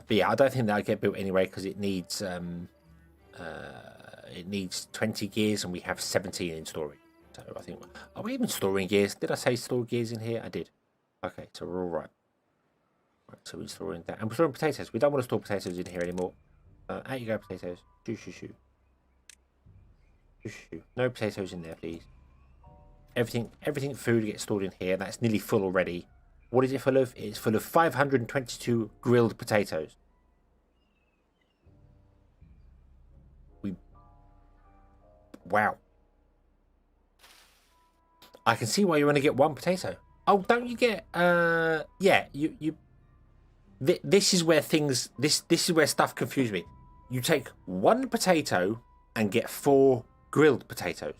But yeah, I don't think that'll get built anyway because it needs 20 gears and we have 17 in storage. So I think, are we even storing gears? Did I say store gears in here? I did. Okay, so we're all right. Right, so we're storing that, and we're storing potatoes. We don't want to store potatoes in here anymore. Out you go, potatoes. Shoo, shoo, shoo. Shoo, shoo. No potatoes in there, please. Everything food gets stored in here. That's nearly full already. What is it full of? It's full of 522 grilled potatoes. Wow. I can see why you want to get one potato. Oh, don't you get? Yeah, you. This is where things. This is where stuff confuse me. You take one potato and get 4 grilled potatoes,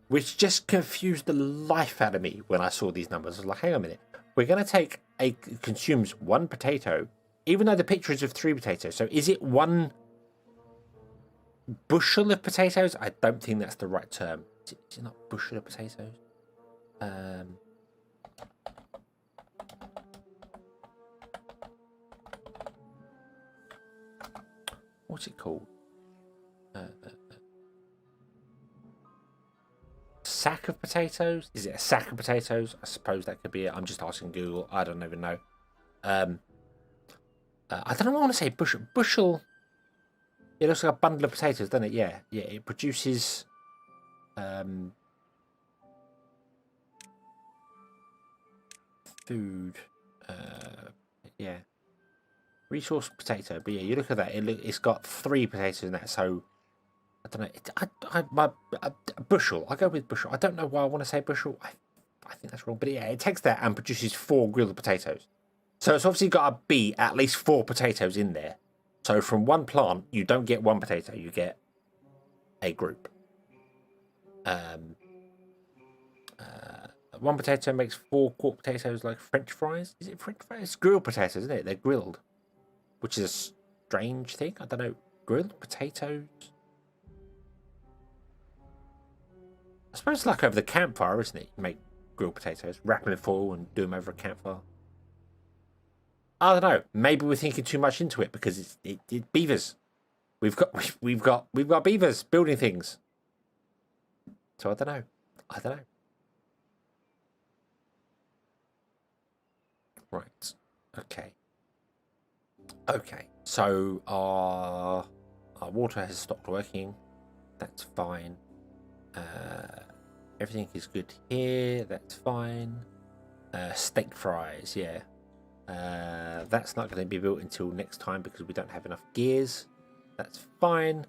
which just confused the life out of me when I saw these numbers. I was like, hang on a minute. We're going to take consumes 1 potato, even though the picture is of 3 potatoes. So is it 1 bushel of potatoes? I don't think that's the right term. Is it not bushel of potatoes? What's it called? Sack of potatoes? Is it a sack of potatoes? I suppose that could be it. I'm just asking Google. I don't even know. I don't know. I want to say bushel. Bushel. It looks like a bundle of potatoes, doesn't it? Yeah. Yeah. It produces. Food. Yeah. Resource potato. But yeah, you look at that. It's got 3 potatoes in that. So I don't know. A bushel. I go with bushel. I don't know why I want to say bushel. I think that's wrong. But yeah, it takes that and produces 4 grilled potatoes. So it's obviously got to be at least 4 potatoes in there. So from one plant, you don't get 1 potato. You get a group. 1 potato makes 4 cooked potatoes like French fries. Is it French fries? It's grilled potatoes, isn't it? They're grilled, which is a strange thing. I don't know. Grilled potatoes. I suppose it's like over the campfire, isn't it? You make grilled potatoes, wrap them in foil, and do them over a campfire. I don't know. Maybe we're thinking too much into it because it's beavers. We've got beavers building things. So I don't know. Right. Okay. So our water has stopped working. That's fine. Everything is good here. That's fine. Steak fries, yeah. That's not going to be built until next time because we don't have enough gears. That's fine.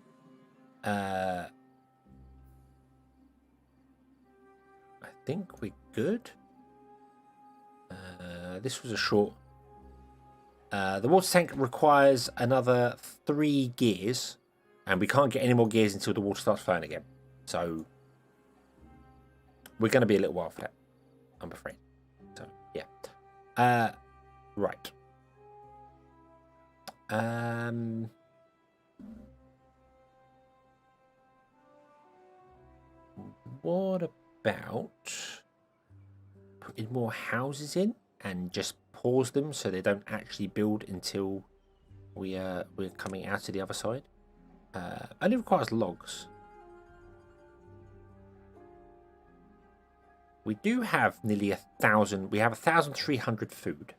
I think we're good. This was a short. The water tank requires another 3 gears, and we can't get any more gears until the water starts flowing again. So we're going to be a little while for that, I'm afraid. So yeah. Right. What about putting more houses in and just pause them so they don't actually build until we're coming out to the other side? Only requires logs. We do have nearly 1,000. We have 1,300 food.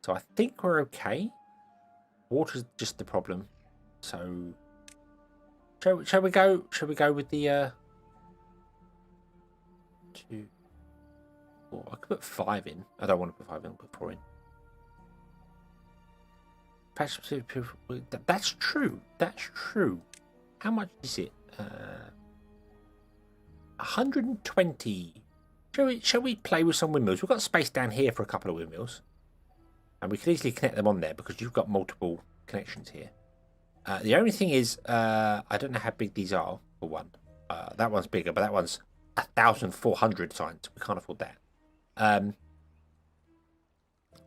So I think we're okay. Water's just the problem. So shall we go? Shall we go with the 2, 4? could put 5 in. I don't want to put 5 in. I'll put 4 in. That's true. That's true. How much is it? 120. Shall we play with some windmills? We've got space down here for a couple of windmills. And we can easily connect them on there because you've got multiple connections here. The only thing is, I don't know how big these are, for one. That one's bigger, but that one's 1,400 signs. We can't afford that.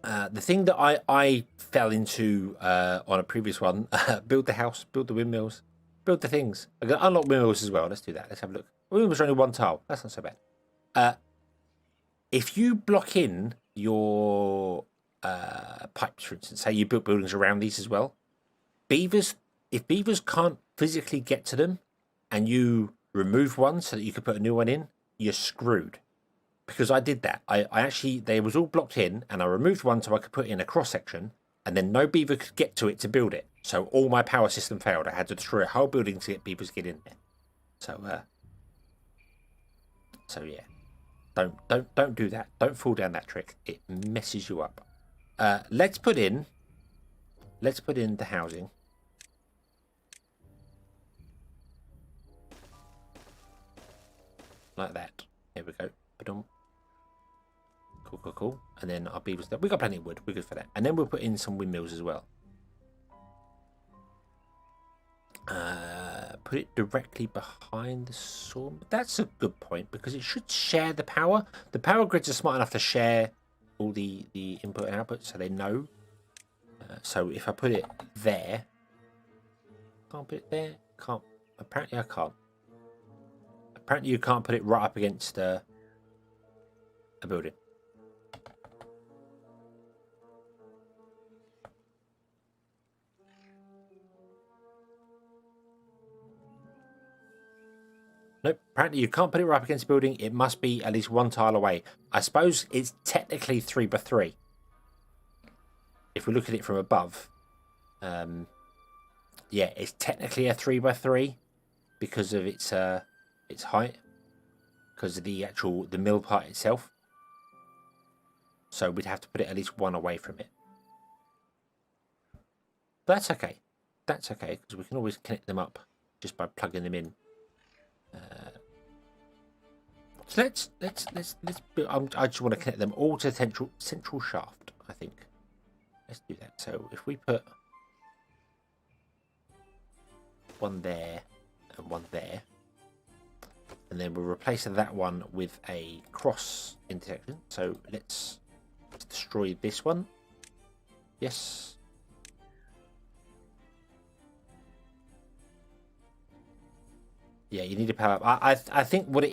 The thing that I fell into on a previous one, build the house, build the windmills, build the things. I'm going to unlock windmills as well. Let's do that. Let's have a look. Windmills are only 1 tile. That's not so bad. If you block in your pipes, for instance, say you built buildings around these as well, if beavers can't physically get to them and you remove one so that you can put a new one in, you're screwed. Because I did that. I actually, they was all blocked in and I removed one so I could put in a cross section and then no beaver could get to it to build it. So all my power system failed. I had to destroy a whole building to get beavers to get in there. So yeah. Don't do that. Don't fall down that trick. It messes you up. Let's put in the housing. Like that. Here we go. Cool. And then our beavers. We got plenty of wood. We're good for that. And then we'll put in some windmills as well. Put it directly behind the sawmill. That's a good point because it should share the power. The power grids are smart enough to share all the input and output, so they know. So if I put it there, can't put it there. Can't. Apparently I can't. Apparently you can't put it right up against a building. Nope, apparently you can't put it right up against a building. It must be at least 1 tile away. I suppose it's technically 3 by 3. If we look at it from above, yeah, it's technically a 3 by 3 because of its height, because of the mill part itself. So we'd have to put it at least 1 away from it. But that's okay. That's okay because we can always connect them up just by plugging them in. So let's I just want to connect them all to the central shaft, I think. Let's do that. So if we put 1 there and 1 there, and then we'll replace that one with a cross intersection. So let's destroy this one. Yes. Yeah, you need to power up. I think what it